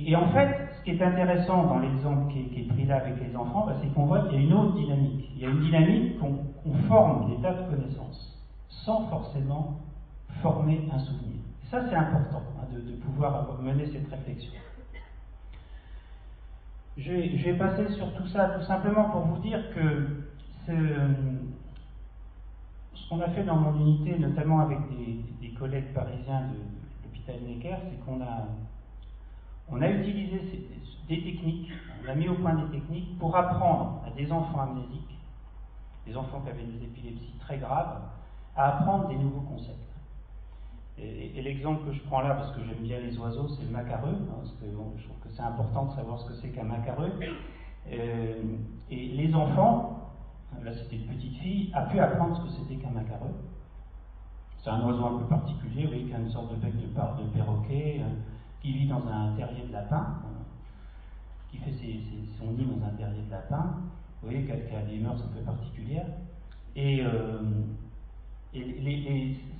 Et en fait, ce qui est intéressant dans l'exemple qui est pris là avec les enfants, c'est qu'on voit qu'il y a une autre dynamique. Il y a une dynamique qu'on forme des tas de connaissances sans forcément former un souvenir. Et ça, c'est important de pouvoir mener cette réflexion. Je vais passer sur tout ça tout simplement pour vous dire que ce qu'on a fait dans mon unité, notamment avec des collègues parisiens de l'hôpital Necker, c'est qu'on a utilisé des techniques, on a mis au point des techniques pour apprendre à des enfants amnésiques, des enfants qui avaient des épilepsies très graves, à apprendre des nouveaux concepts. Et l'exemple que je prends là, parce que j'aime bien les oiseaux, c'est le macareux, parce que je trouve que c'est important de savoir ce que c'est qu'un macareux. Et les enfants, là c'était une petite fille, a pu apprendre ce que c'était qu'un macareux. C'est un oiseau un peu particulier, oui, qui a une sorte de bec de perroquet, qui vit dans un terrier de lapin, qui fait son nid dans un terrier de lapin. Vous voyez qu'elle a des mœurs un peu particulières. Et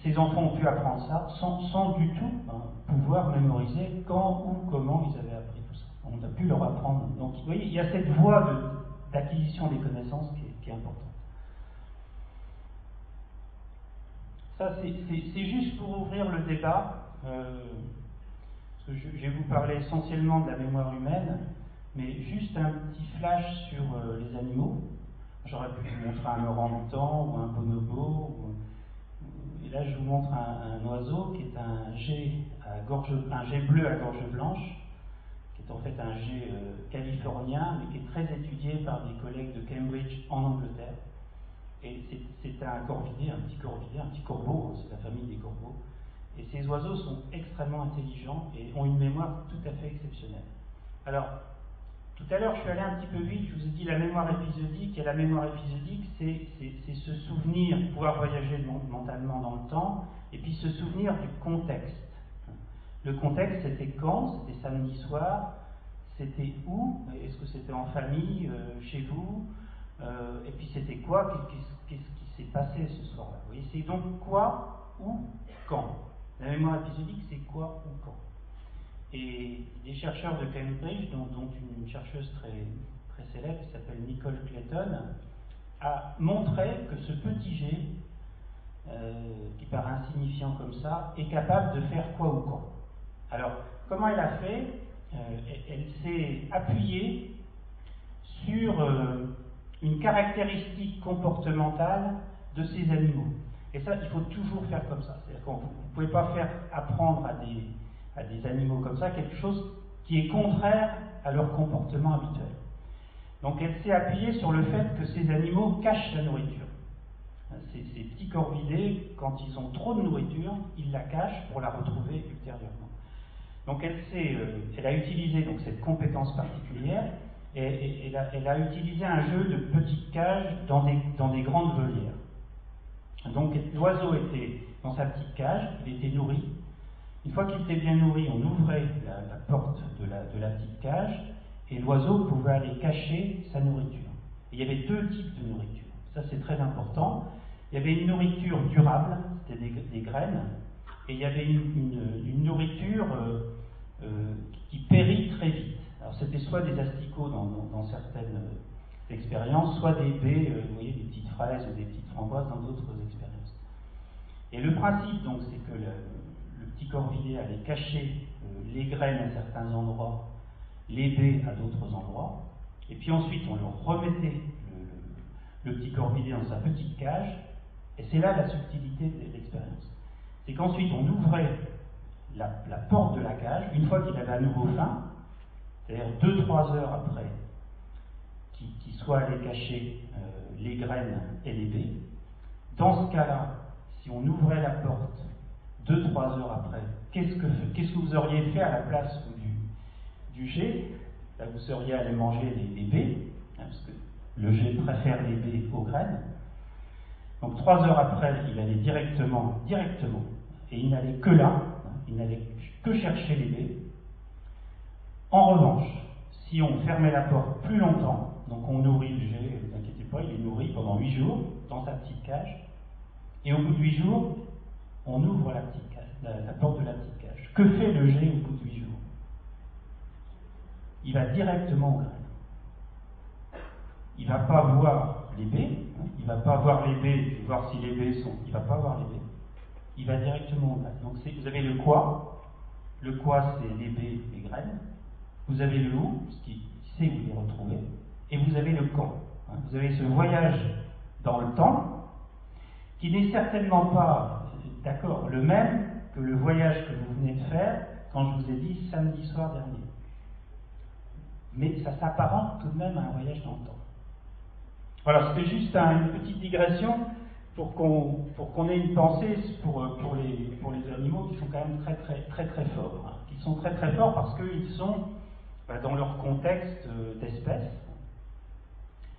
ces enfants ont pu apprendre ça sans du tout pouvoir mémoriser quand ou comment ils avaient appris tout ça. On a pu leur apprendre. Donc, vous voyez, il y a cette voie d'acquisition des connaissances qui est importante. Ça, c'est juste pour ouvrir le débat. Je vais vous parler essentiellement de la mémoire humaine, mais juste un petit flash sur les animaux. J'aurais pu vous montrer un orang-outan ou un bonobo. Et là, je vous montre un oiseau qui est un jet bleu à gorge blanche, qui est en fait un jet californien, mais qui est très étudié par des collègues de Cambridge en Angleterre. Et c'est un corvidé, un petit corbeau, c'est la famille des corbeaux. Et ces oiseaux sont extrêmement intelligents et ont une mémoire tout à fait exceptionnelle. Alors, tout à l'heure, je suis allé un petit peu vite, je vous ai dit la mémoire épisodique, et la mémoire épisodique, c'est se souvenir, pouvoir voyager mentalement dans le temps, et puis se souvenir du contexte. Le contexte, c'était quand? C'était samedi soir. C'était où? Est-ce que c'était en famille, chez vous? Et puis c'était quoi? Qu'est-ce qui s'est passé ce soir-là? Vous voyez, c'est donc quoi, où, quand. La mémoire épisodique, c'est quoi ou quand. Et des chercheurs de Cambridge, dont une chercheuse très célèbre qui s'appelle Nicole Clayton, a montré que ce petit G, qui paraît insignifiant comme ça, est capable de faire quoi ou quand. Alors, comment elle a fait? Elle s'est appuyée sur une caractéristique comportementale de ces animaux. Et ça, il faut toujours faire comme ça. C'est-à-dire que vous ne pouvez pas faire apprendre à des animaux comme ça quelque chose qui est contraire à leur comportement habituel. Donc elle s'est appuyée sur le fait que ces animaux cachent la nourriture. Ces petits corvidés, quand ils ont trop de nourriture, ils la cachent pour la retrouver ultérieurement. Donc elle a utilisé donc cette compétence particulière et elle a utilisé un jeu de petites cages dans des grandes volières. Donc l'oiseau était dans sa petite cage, il était nourri. Une fois qu'il était bien nourri, on ouvrait la porte de la petite cage et l'oiseau pouvait aller cacher sa nourriture. Et il y avait deux types de nourriture. Ça, c'est très important. Il y avait une nourriture durable, c'était des graines, et il y avait une nourriture qui périt très vite. Alors, c'était soit des asticots dans certaines expériences, soit des baies, vous voyez, des petites fraises ou des petites framboises dans d'autres expériences. Et le principe, donc, c'est que le petit corvidé allait cacher les graines à certains endroits, les baies à d'autres endroits, et puis ensuite on leur remettait le petit corvidé dans sa petite cage, et c'est là la subtilité de l'expérience. C'est qu'ensuite on ouvrait la porte de la cage, une fois qu'il avait à nouveau faim, c'est-à-dire 2-3 heures après qu'il soit allé cacher les graines et les baies. Dans ce cas-là, si on ouvrait la porte 2-3 heures après, qu'est-ce que vous auriez fait à la place du G? Là, vous seriez allé manger les baies, parce que le G préfère les baies aux graines. Donc 3 heures après, il allait directement, et il n'allait que là, il n'allait que chercher les baies. En revanche, si on fermait la porte plus longtemps, donc on nourrit le G, ne vous inquiétez pas, il est nourri pendant 8 jours dans sa petite cage, et au bout de 8 jours, on ouvre la porte de la petite cage. Que fait le G au bout de 8 jours? Il va directement aux graines. Il ne va pas voir les baies, il ne va pas voir les baies, voir si les baies sont. Il ne va pas voir les baies. Il va directement aux graines. Donc vous avez le quoi. Le quoi, c'est les baies, les graines. Vous avez le où, ce qui sait où les retrouver. Et vous avez le quand. Vous avez ce voyage dans le temps qui n'est certainement pas, d'accord, le même que le voyage que vous venez de faire quand je vous ai dit samedi soir dernier. Mais ça s'apparente tout de même à un voyage dans le temps. Voilà, c'était juste une petite digression pour qu'on ait une pensée pour les animaux qui sont quand même très forts. Ils sont très forts parce qu'ils sont dans leur contexte d'espèce.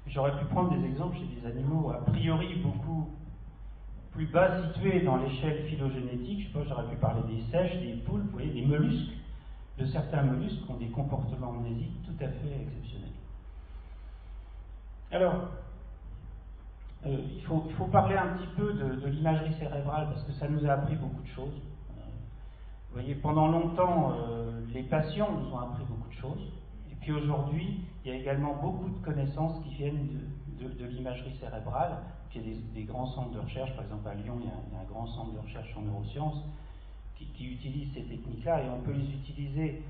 J'aurais pu prendre des exemples chez des animaux a priori beaucoup plus bas situés dans l'échelle phylogénétique. Je sais pas, j'aurais pu parler des seiches, des poulpes, vous voyez, des mollusques. De certains mollusques qui ont des comportements amnésiques tout à fait exceptionnels. Alors, il faut parler un petit peu de l'imagerie cérébrale parce que ça nous a appris beaucoup de choses. Vous voyez, pendant longtemps, les patients nous ont appris beaucoup de choses. Et puis aujourd'hui, il y a également beaucoup de connaissances qui viennent de l'imagerie cérébrale. Puis il y a des grands centres de recherche, par exemple à Lyon, il y a un grand centre de recherche en neurosciences qui utilisent ces techniques-là, et on peut les utiliser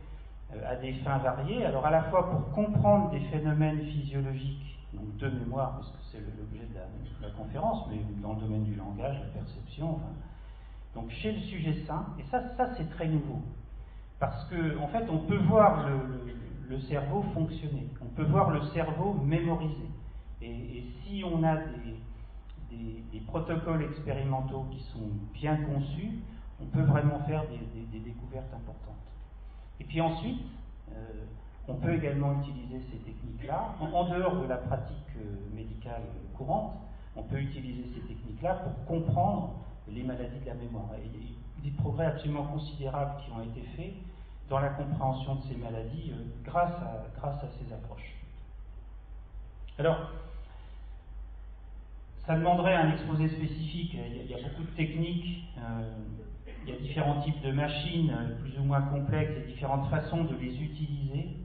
à des fins variées. Alors à la fois pour comprendre des phénomènes physiologiques, donc de mémoire, parce que c'est l'objet de la conférence, mais dans le domaine du langage, la perception, enfin. Donc chez le sujet sain, et ça c'est très nouveau, parce que en fait on peut voir le cerveau fonctionner, on peut voir le cerveau mémoriser, et si on a des protocoles expérimentaux qui sont bien conçus, on peut vraiment faire des découvertes importantes. Et puis ensuite, On peut également utiliser ces techniques-là, en dehors de la pratique médicale courante, on peut utiliser ces techniques-là pour comprendre les maladies de la mémoire. Et il y a des progrès absolument considérables qui ont été faits dans la compréhension de ces maladies grâce à ces approches. Alors, ça demanderait un exposé spécifique. Il y a beaucoup de techniques, il y a différents types de machines, plus ou moins complexes, et différentes façons de les utiliser.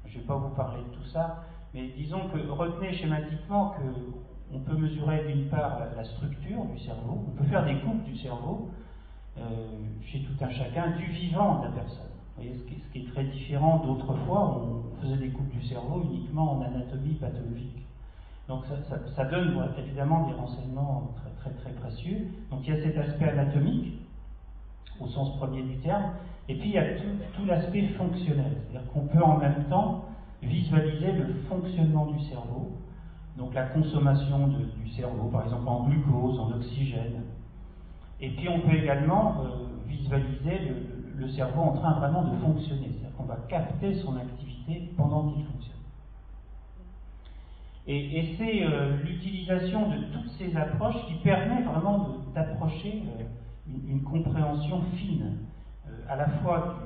Je ne vais pas vous parler de tout ça, mais disons que retenez schématiquement qu'on peut mesurer d'une part la structure du cerveau, on peut faire des coupes du cerveau chez tout un chacun, du vivant de la personne. Vous voyez, ce qui est très différent d'autrefois, on faisait des coupes du cerveau uniquement en anatomie pathologique. Donc ça donne évidemment des renseignements très, très, très précieux. Donc il y a cet aspect anatomique, au sens premier du terme, et puis il y a tout l'aspect fonctionnel. C'est-à-dire qu'on peut en même temps visualiser le fonctionnement du cerveau, donc la consommation du cerveau, par exemple en glucose, en oxygène. Et puis on peut également visualiser le cerveau en train vraiment de fonctionner. C'est-à-dire qu'on va capter son activité pendant qu'il fonctionne. Et c'est l'utilisation de toutes ces approches qui permet vraiment d'approcher une compréhension fine, à la fois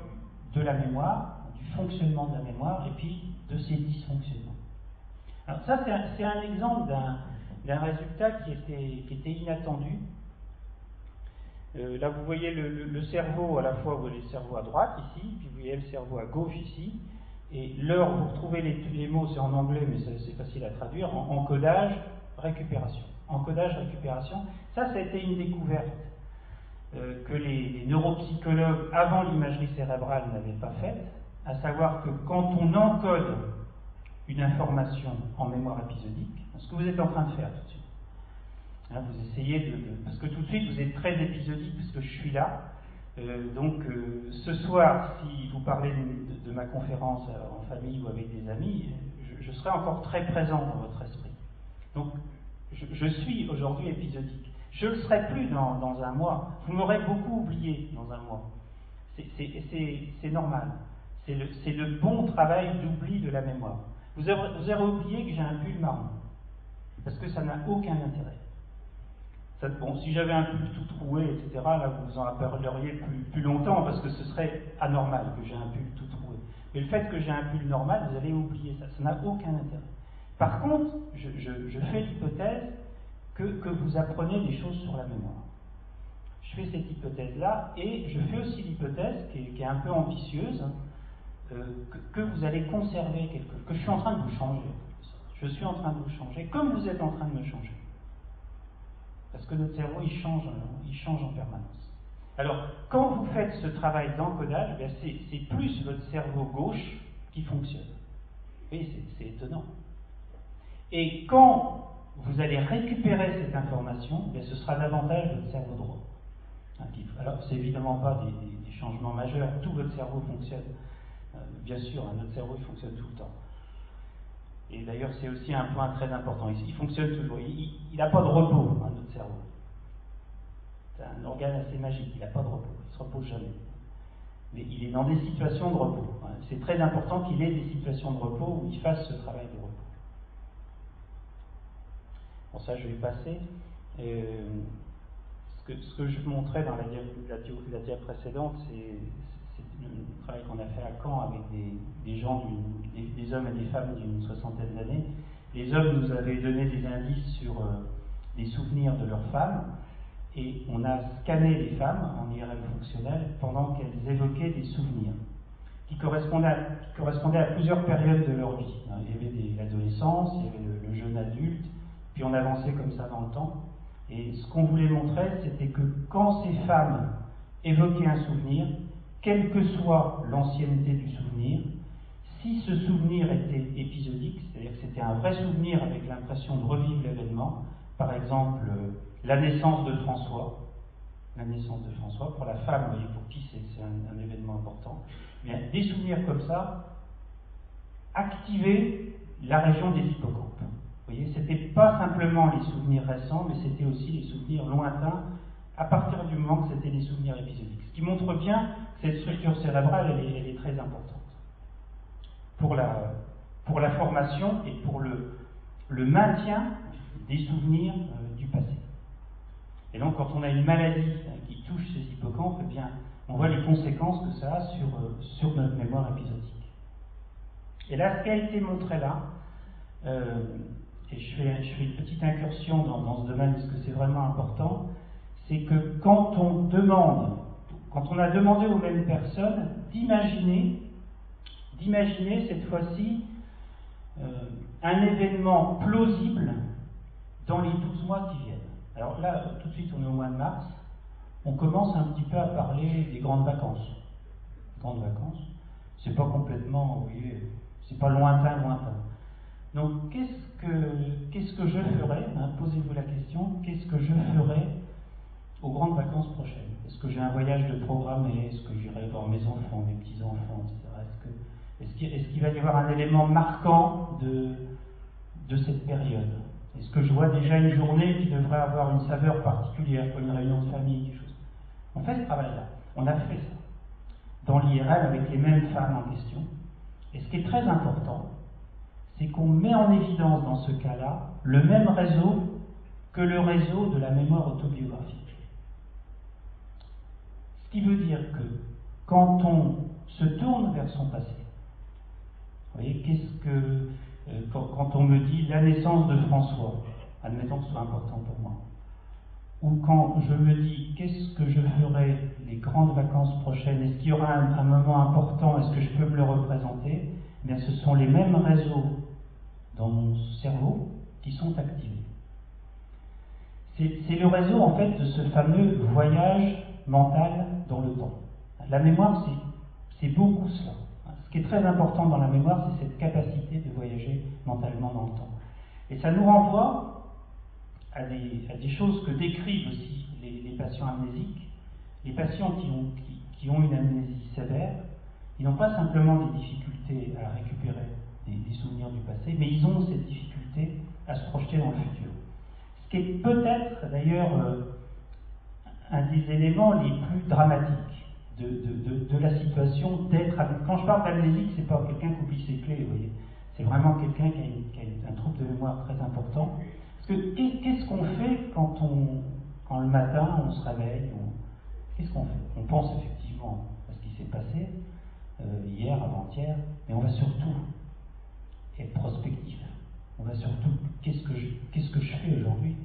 de la mémoire, du fonctionnement de la mémoire, et puis de ses dysfonctionnements. Alors ça, c'est un exemple d'un résultat qui était inattendu. Là, vous voyez le cerveau, à la fois, vous voyez le cerveau à droite, ici, puis vous voyez le cerveau à gauche, ici. Et l'heure, vous retrouvez les mots, c'est en anglais, mais c'est facile à traduire, encodage, récupération. Encodage, récupération. Ça a été une découverte que les neuropsychologues, avant l'imagerie cérébrale, n'avaient pas faite, à savoir que quand on encode une information en mémoire épisodique, ce que vous êtes en train de faire tout de suite, hein, vous essayez parce que tout de suite, vous êtes très épisodique, parce que je suis là. Donc ce soir, si vous parlez de ma conférence en famille ou avec des amis, je serai encore très présent dans votre esprit. Donc je suis aujourd'hui épisodique. Je ne le serai plus dans un mois. Vous m'aurez beaucoup oublié dans un mois. C'est normal. C'est le bon travail d'oubli de la mémoire. Vous aurez oublié que j'ai un pull marron, parce que ça n'a aucun intérêt. Bon, si j'avais un pull tout troué, etc., là, vous en rappelleriez plus longtemps, parce que ce serait anormal que j'ai un pull tout troué. Mais le fait que j'ai un pull normal, vous allez oublier ça. Ça n'a aucun intérêt. Par contre, je fais l'hypothèse que vous apprenez des choses sur la mémoire. Je fais cette hypothèse-là, et je fais aussi l'hypothèse, qui est un peu ambitieuse, que vous allez conserver quelque chose, que je suis en train de vous changer. Je suis en train de vous changer, comme vous êtes en train de me changer. Parce que notre cerveau, il change en permanence. Alors, quand vous faites ce travail d'encodage, c'est plus votre cerveau gauche qui fonctionne. Oui, c'est étonnant. Et quand vous allez récupérer cette information, ce sera davantage votre cerveau droit. Alors, c'est évidemment pas des changements majeurs, tout votre cerveau fonctionne. Bien sûr, notre cerveau, il fonctionne tout le temps. Et d'ailleurs, c'est aussi un point très important. Il fonctionne toujours. Il n'a pas de repos, notre cerveau. C'est un organe assez magique. Il n'a pas de repos. Il ne se repose jamais. Mais il est dans des situations de repos. C'est très important qu'il ait des situations de repos où il fasse ce travail de repos. Bon, ça, je vais passer. Ce que je montrais dans la diapo précédente, c'est le travail qu'on a fait à Caen avec des gens, des hommes et des femmes d'une soixantaine d'années. Les hommes nous avaient donné des indices sur les souvenirs de leurs femmes, et on a scanné les femmes en IRM fonctionnel pendant qu'elles évoquaient des souvenirs qui correspondaient à plusieurs périodes de leur vie. Il y avait l'adolescence, il y avait le jeune adulte, puis on avançait comme ça dans le temps. Et ce qu'on voulait montrer, c'était que quand ces femmes évoquaient un souvenir, quelle que soit l'ancienneté du souvenir, si ce souvenir était épisodique, c'est-à-dire que c'était un vrai souvenir avec l'impression de revivre l'événement, par exemple la naissance de François, pour la femme, vous voyez, pour qui c'est un événement important, mais des souvenirs comme ça activaient la région des hippocampes. Vous voyez, c'était pas simplement les souvenirs récents, mais c'était aussi les souvenirs lointains, à partir du moment que c'était des souvenirs épisodiques. Ce qui montre bien que cette structure cérébrale, elle est très importante. pour la formation et pour le maintien des souvenirs du passé. Et donc, quand on a une maladie qui touche ces hippocampes, eh bien, on voit les conséquences que ça a sur notre mémoire épisodique. Et là, ce qui a été montré là, et je fais une petite incursion dans ce domaine parce que c'est vraiment important, c'est que quand on a demandé aux mêmes personnes d'imaginer cette fois-ci un événement plausible dans les 12 mois qui viennent. Alors là, tout de suite, on est au mois de mars, on commence un petit peu à parler des grandes vacances. Grandes vacances, c'est pas complètement, vous voyez, c'est pas lointain. Donc, qu'est-ce que je ferais, posez-vous la question, qu'est-ce que je ferais aux grandes vacances prochaines? Est-ce que j'ai un voyage de programmé? Est-ce que j'irai voir mes enfants, mes petits-enfants, etc. Est-ce qu'il va y avoir un élément marquant de cette période? Est-ce que je vois déjà une journée qui devrait avoir une saveur particulière, comme une réunion de famille, quelque chose? On fait ce travail-là. On a fait ça dans l'IRL avec les mêmes femmes en question. Et ce qui est très important, c'est qu'on met en évidence dans ce cas-là le même réseau que le réseau de la mémoire autobiographique. Ce qui veut dire que quand on se tourne vers son passé, vous voyez, quand on me dit la naissance de François, admettons que ce soit important pour moi, ou quand je me dis qu'est-ce que je ferai les grandes vacances prochaines, est-ce qu'il y aura un moment important, est-ce que je peux me le représenter? Eh bien, ce sont les mêmes réseaux dans mon cerveau qui sont activés. C'est le réseau en fait de ce fameux voyage mental dans le temps. La mémoire, c'est beaucoup cela. Ce qui est très important dans la mémoire, c'est cette capacité de voyager mentalement dans le temps. Et ça nous renvoie à des choses que décrivent aussi les patients amnésiques. Les patients qui ont une amnésie sévère, ils n'ont pas simplement des difficultés à récupérer des souvenirs du passé, mais ils ont cette difficulté à se projeter dans le futur. Ce qui est peut-être d'ailleurs un des éléments les plus dramatiques de la situation d'être amnésique. Quand je parle d'amnésique, c'est pas quelqu'un qui oublie ses clés, vous voyez. C'est vraiment quelqu'un qui a un trouble de mémoire très important. Parce que qu'est-ce qu'on fait quand le matin on se réveille, qu'est-ce qu'on fait? On pense effectivement à ce qui s'est passé hier, avant-hier, mais on va surtout être prospectif. On va surtout qu'est-ce que je fais aujourd'hui?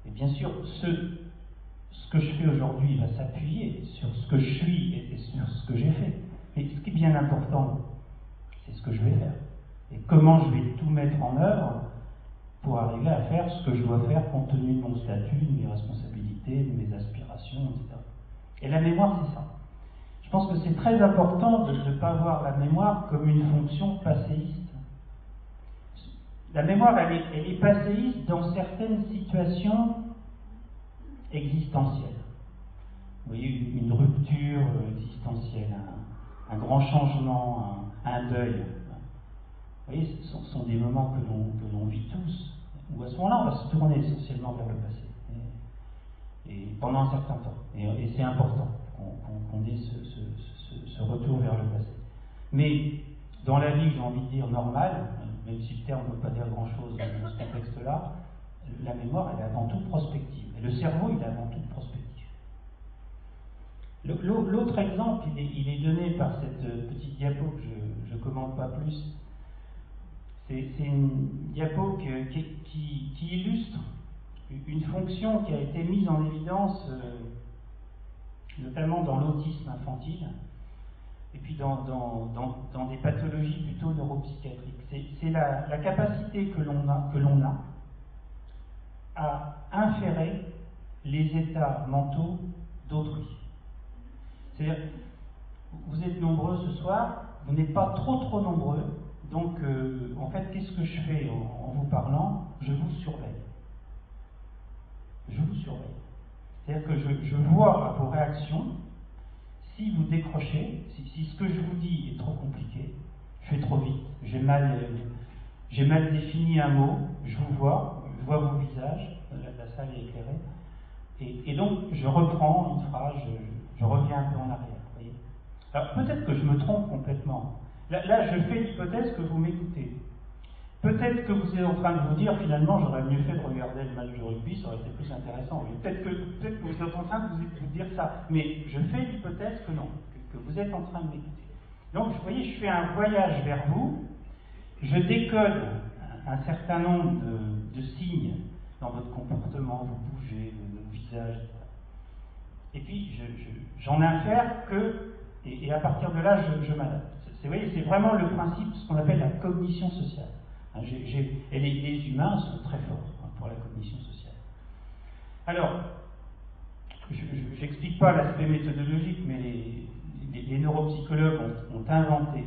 Et bien sûr, ce que je fais aujourd'hui va s'appuyer sur ce que je suis et sur ce que j'ai fait. Mais ce qui est bien important, c'est ce que je vais faire. Et comment je vais tout mettre en œuvre pour arriver à faire ce que je dois faire compte tenu de mon statut, de mes responsabilités, de mes aspirations, etc. Et la mémoire, c'est ça. Je pense que c'est très important de ne pas voir la mémoire comme une fonction passéiste. La mémoire, elle est passéiste dans certaines situations existentielles. Vous voyez, une rupture existentielle, un grand changement, un deuil. Vous voyez, ce sont des moments que l'on vit tous, où à ce moment-là, on va se tourner essentiellement vers le passé. Et pendant un certain temps. Et c'est important qu'on ait ce retour vers le passé. Mais dans la vie, j'ai envie de dire normale, même si le terme ne veut pas dire grand-chose dans ce contexte-là, la mémoire, elle est avant tout prospective. Et le cerveau, il est avant tout prospectif. L'autre exemple, il est donné par cette petite diapo que je ne commente pas plus. C'est une diapo qui illustre une fonction qui a été mise en évidence notamment dans l'autisme infantile et puis dans des pathologies plutôt neuropsychiatriques. C'est la capacité que l'on a à inférer les états mentaux d'autrui. C'est-à-dire, vous êtes nombreux ce soir, vous n'êtes pas trop nombreux, donc en fait, qu'est-ce que je fais en vous parlant? Je vous surveille. Je vous surveille. C'est-à-dire que je vois à vos réactions si vous décrochez, si ce que je vous dis est trop compliqué, je fais trop vite, j'ai mal défini un mot, je vois vos visages, la salle est éclairée, et donc je reprends une phrase, je reviens un peu en arrière. Voyez. Alors peut-être que je me trompe complètement, Là, je fais l'hypothèse que vous m'écoutez. Peut-être que vous êtes en train de vous dire, finalement, j'aurais mieux fait de regarder le match de rugby, ça aurait été plus intéressant. Peut-être que vous êtes en train de vous dire ça. Mais je fais l'hypothèse que non, que vous êtes en train de m'écouter. Donc, vous voyez, je fais un voyage vers vous, je décode un certain nombre de signes dans votre comportement, vous bougez, le visage, etc. Et puis, j'en infère que, et à partir de là, je m'adapte. Vous voyez, c'est vraiment le principe, ce qu'on appelle la cognition sociale. Et les humains sont très forts pour la cognition sociale. Alors, je n'explique pas l'aspect méthodologique, mais les neuropsychologues ont inventé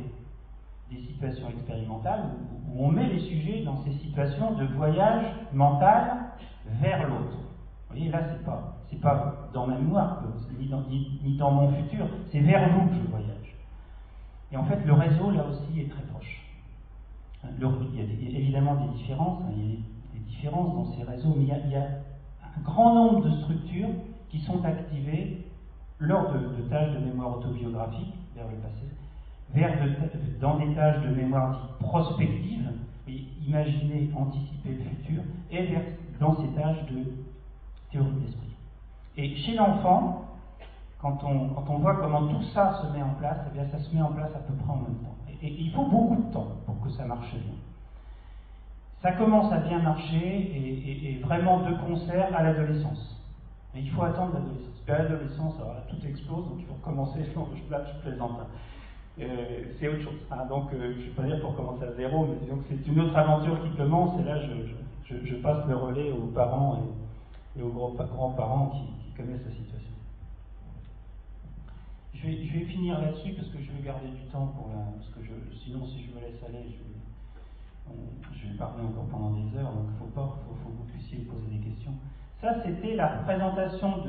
des situations expérimentales où on met les sujets dans ces situations de voyage mental vers l'autre. Vous voyez, là, c'est pas dans ma mémoire, ni dans mon futur, c'est vers vous que je voyage. Et en fait, le réseau, là aussi, est très proche. Il y a évidemment des différences, il y a des différences dans ces réseaux, mais il y a un grand nombre de structures qui sont activées lors de tâches de mémoire autobiographique vers le passé, dans des tâches de mémoire dite prospective, imaginer, anticiper le futur, et dans ces tâches de théorie de l'esprit. Et chez l'enfant, quand on voit comment tout ça se met en place, eh bien ça se met en place à peu près en même temps. Et il faut beaucoup de temps pour que ça marche bien. Ça commence à bien marcher et vraiment de concert à l'adolescence. Mais il faut attendre l'adolescence. Puis à l'adolescence, tout explose, donc il faut recommencer. Là, je plaisante. C'est autre chose. Donc, je ne vais pas dire pour commencer à zéro, mais disons que c'est une autre aventure qui commence, et là, je passe le relais aux parents et aux grands-parents qui connaissent la situation. Je vais finir là-dessus parce que je vais garder du temps parce que sinon, si je me laisse aller, je vais parler encore pendant des heures, donc il faut que vous puissiez poser des questions. Ça, c'était la présentation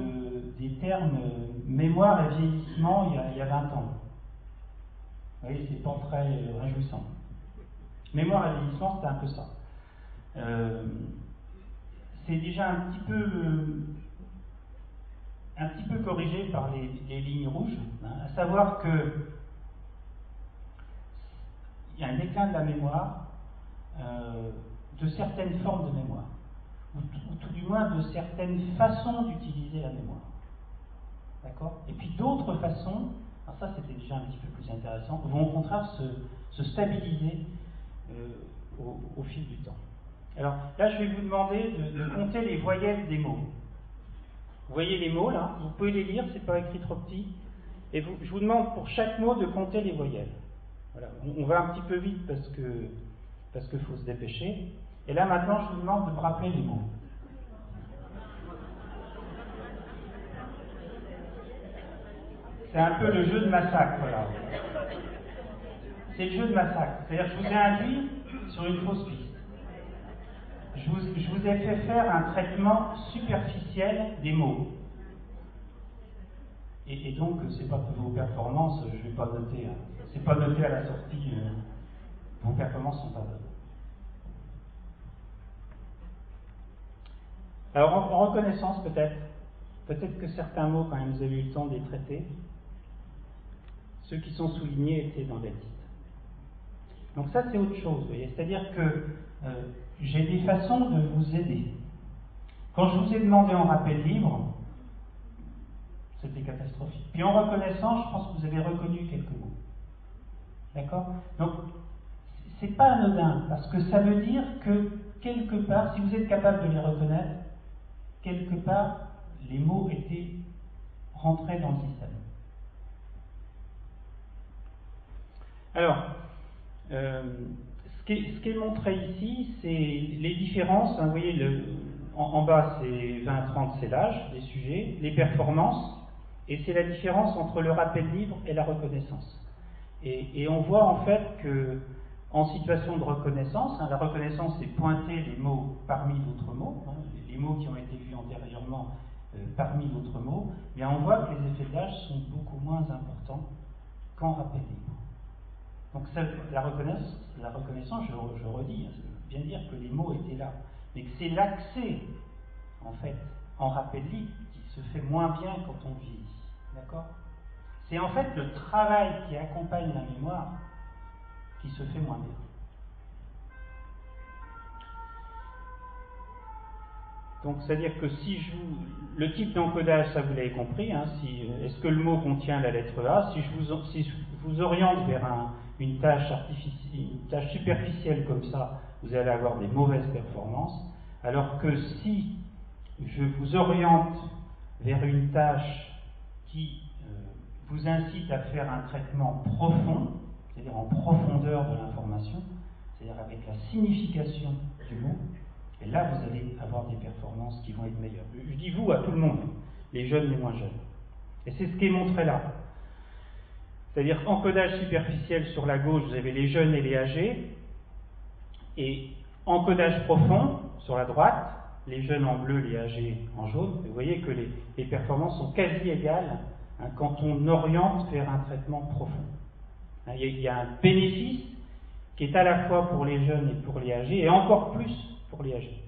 des termes mémoire et vieillissement il y a 20 ans. Vous voyez, c'est pas très réjouissant. Mémoire et vieillissement, c'était un peu ça. C'est déjà un petit peu corrigé par les lignes rouges, à savoir que il y a un déclin de la mémoire, de certaines formes de mémoire, ou tout du moins de certaines façons d'utiliser la mémoire. D'accord ? Et puis d'autres façons, alors ça c'était déjà un petit peu plus intéressant, vont au contraire se stabiliser au fil du temps. Alors là, je vais vous demander de compter les voyelles des mots. Vous voyez les mots là, vous pouvez les lire, c'est pas écrit trop petit. Et je vous demande pour chaque mot de compter les voyelles. Voilà. On va un petit peu vite parce qu'il faut se dépêcher. Et là maintenant, je vous demande de me rappeler les mots. C'est un peu le jeu de massacre, voilà. C'est le jeu de massacre. C'est-à-dire que je vous ai induit sur une fausse piste. Je vous ai fait faire un traitement superficiel des mots. Et donc, c'est pas que vos performances, je vais pas noter, c'est pas noté à la sortie, vos performances sont pas bonnes. Alors, en reconnaissance, peut-être que certains mots, quand même, vous avez eu le temps de les traiter. Ceux qui sont soulignés étaient dans la liste. Donc ça, c'est autre chose, vous voyez. C'est-à-dire que j'ai des façons de vous aider. Quand je vous ai demandé en rappel libre, c'était catastrophique. Puis en reconnaissance, je pense que vous avez reconnu quelques mots. D'accord ? Donc, c'est pas anodin, parce que ça veut dire que, quelque part, si vous êtes capable de les reconnaître, quelque part, les mots étaient rentrés dans le système. Alors, ce qui est montré ici, c'est les différences. Vous voyez, en bas, c'est 20-30, c'est l'âge des sujets, les performances, et c'est la différence entre le rappel libre et la reconnaissance. Et on voit en fait que, en situation de reconnaissance, la reconnaissance, c'est pointer les mots parmi d'autres mots, les mots qui ont été vus antérieurement parmi d'autres mots, mais on voit que les effets d'âge sont beaucoup moins importants qu'en rappel libre. Donc la reconnaissance, je redis, ça veut bien dire que les mots étaient là, mais que c'est l'accès, en fait, en rappel libre qui se fait moins bien quand on vieillit. D'accord ? C'est en fait le travail qui accompagne la mémoire qui se fait moins bien. Donc, c'est-à-dire que si le type d'encodage, ça vous l'avez compris, hein, est-ce que le mot contient la lettre A? Si je vous oriente vers une tâche superficielle comme ça, vous allez avoir des mauvaises performances, alors que si je vous oriente vers une tâche qui vous incite à faire un traitement profond, c'est-à-dire en profondeur de l'information, c'est-à-dire avec la signification du mot, et là, vous allez avoir des performances qui vont être meilleures. Je dis vous à tout le monde, les jeunes, les moins jeunes. Et c'est ce qui est montré là. C'est-à-dire encodage superficiel sur la gauche, vous avez les jeunes et les âgés, et encodage profond sur la droite, les jeunes en bleu, les âgés en jaune. Vous voyez que les performances sont quasi égales hein, quand on oriente vers un traitement profond. Hein, il y a un bénéfice qui est à la fois pour les jeunes et pour les âgés, et encore plus pour les âgés.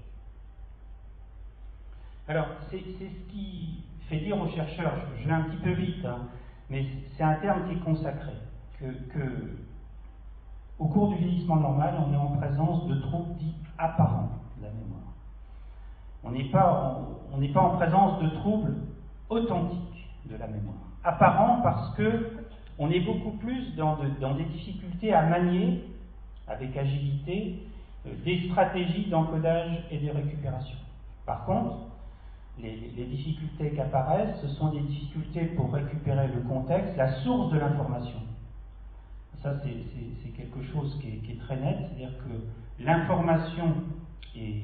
Alors, c'est ce qui fait dire aux chercheurs, je vais un petit peu vite, hein, mais c'est un terme qui est consacré, que au cours du vieillissement normal, on est en présence de troubles dits apparents de la mémoire. On n'est pas en présence de troubles authentiques de la mémoire. Apparents parce que on est beaucoup plus dans des difficultés à manier, avec agilité, des stratégies d'encodage et de récupération. Par contre, les difficultés qui apparaissent, ce sont des difficultés pour récupérer le contexte, la source de l'information. Ça, c'est quelque chose qui est très net, c'est-à-dire que l'information est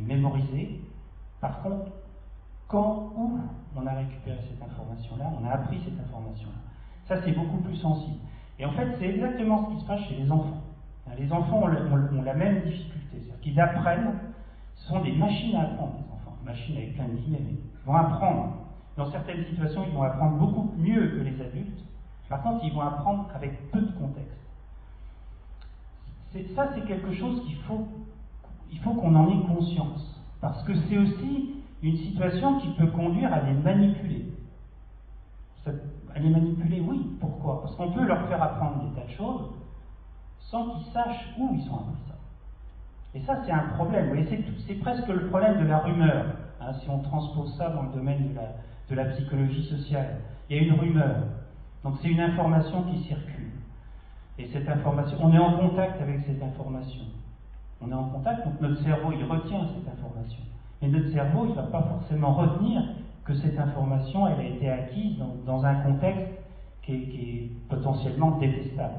mémorisée. Par contre, quand, où on a récupéré cette information-là, on a appris cette information-là. Ça, c'est beaucoup plus sensible. Et en fait, c'est exactement ce qui se passe chez les enfants. Les enfants ont la même difficulté, c'est-à-dire qu'ils apprennent, ce sont des machines à apprendre, les enfants, machines avec plein de guillemets, ils vont apprendre. Dans certaines situations, ils vont apprendre beaucoup mieux que les adultes. Par contre, ils vont apprendre avec peu de contexte. Ça, c'est quelque chose il faut qu'on en ait conscience, parce que c'est aussi une situation qui peut conduire à les manipuler. À les manipuler, oui. Pourquoi? Parce qu'on peut leur faire apprendre des tas de choses sans qu'ils sachent où ils ont appris ça. Et ça, c'est un problème. Vous voyez, c'est presque le problème de la rumeur, hein, si on transpose ça dans le domaine de la psychologie sociale. Il y a une rumeur. Donc c'est une information qui circule. Et cette information, on est en contact avec cette information. On est en contact, donc notre cerveau, il retient cette information. Mais notre cerveau, il ne va pas forcément retenir que cette information, elle a été acquise dans un contexte qui est potentiellement détestable.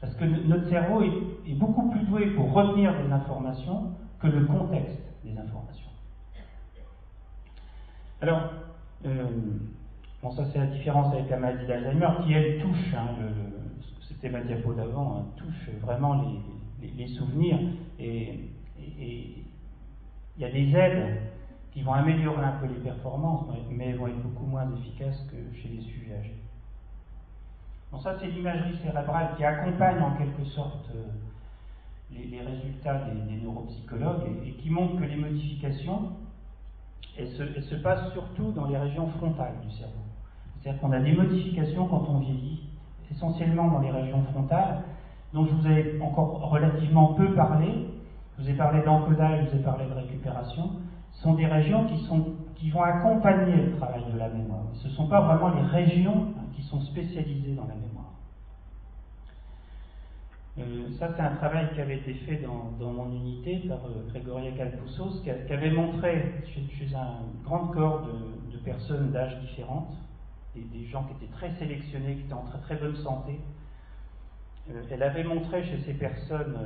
Parce que notre cerveau est beaucoup plus doué pour retenir des informations que le contexte des informations. Alors, bon, ça c'est la différence avec la maladie d'Alzheimer qui, elle, touche, hein, c'était ma diapo d'avant, hein, touche vraiment les souvenirs. Et il y a des aides qui vont améliorer un peu les performances, mais elles vont être beaucoup moins efficaces que chez les sujets âgés. Bon, ça, c'est l'imagerie cérébrale qui accompagne en quelque sorte les résultats des neuropsychologues et qui montre que les modifications, elles se passent surtout dans les régions frontales du cerveau. C'est-à-dire qu'on a des modifications quand on vieillit, essentiellement dans les régions frontales, dont je vous ai encore relativement peu parlé. Je vous ai parlé d'encodage, je vous ai parlé de récupération. Ce sont des régions qui vont accompagner le travail de la mémoire. Ce ne sont pas vraiment les régions qui sont spécialisées dans la mémoire. Ça, c'est un travail qui avait été fait dans mon unité par Gregoria Calpoussos, qui avait montré chez une grande cohorte de personnes d'âges différentes, des gens qui étaient très sélectionnés, qui étaient en très très bonne santé. Elle avait montré chez ces personnes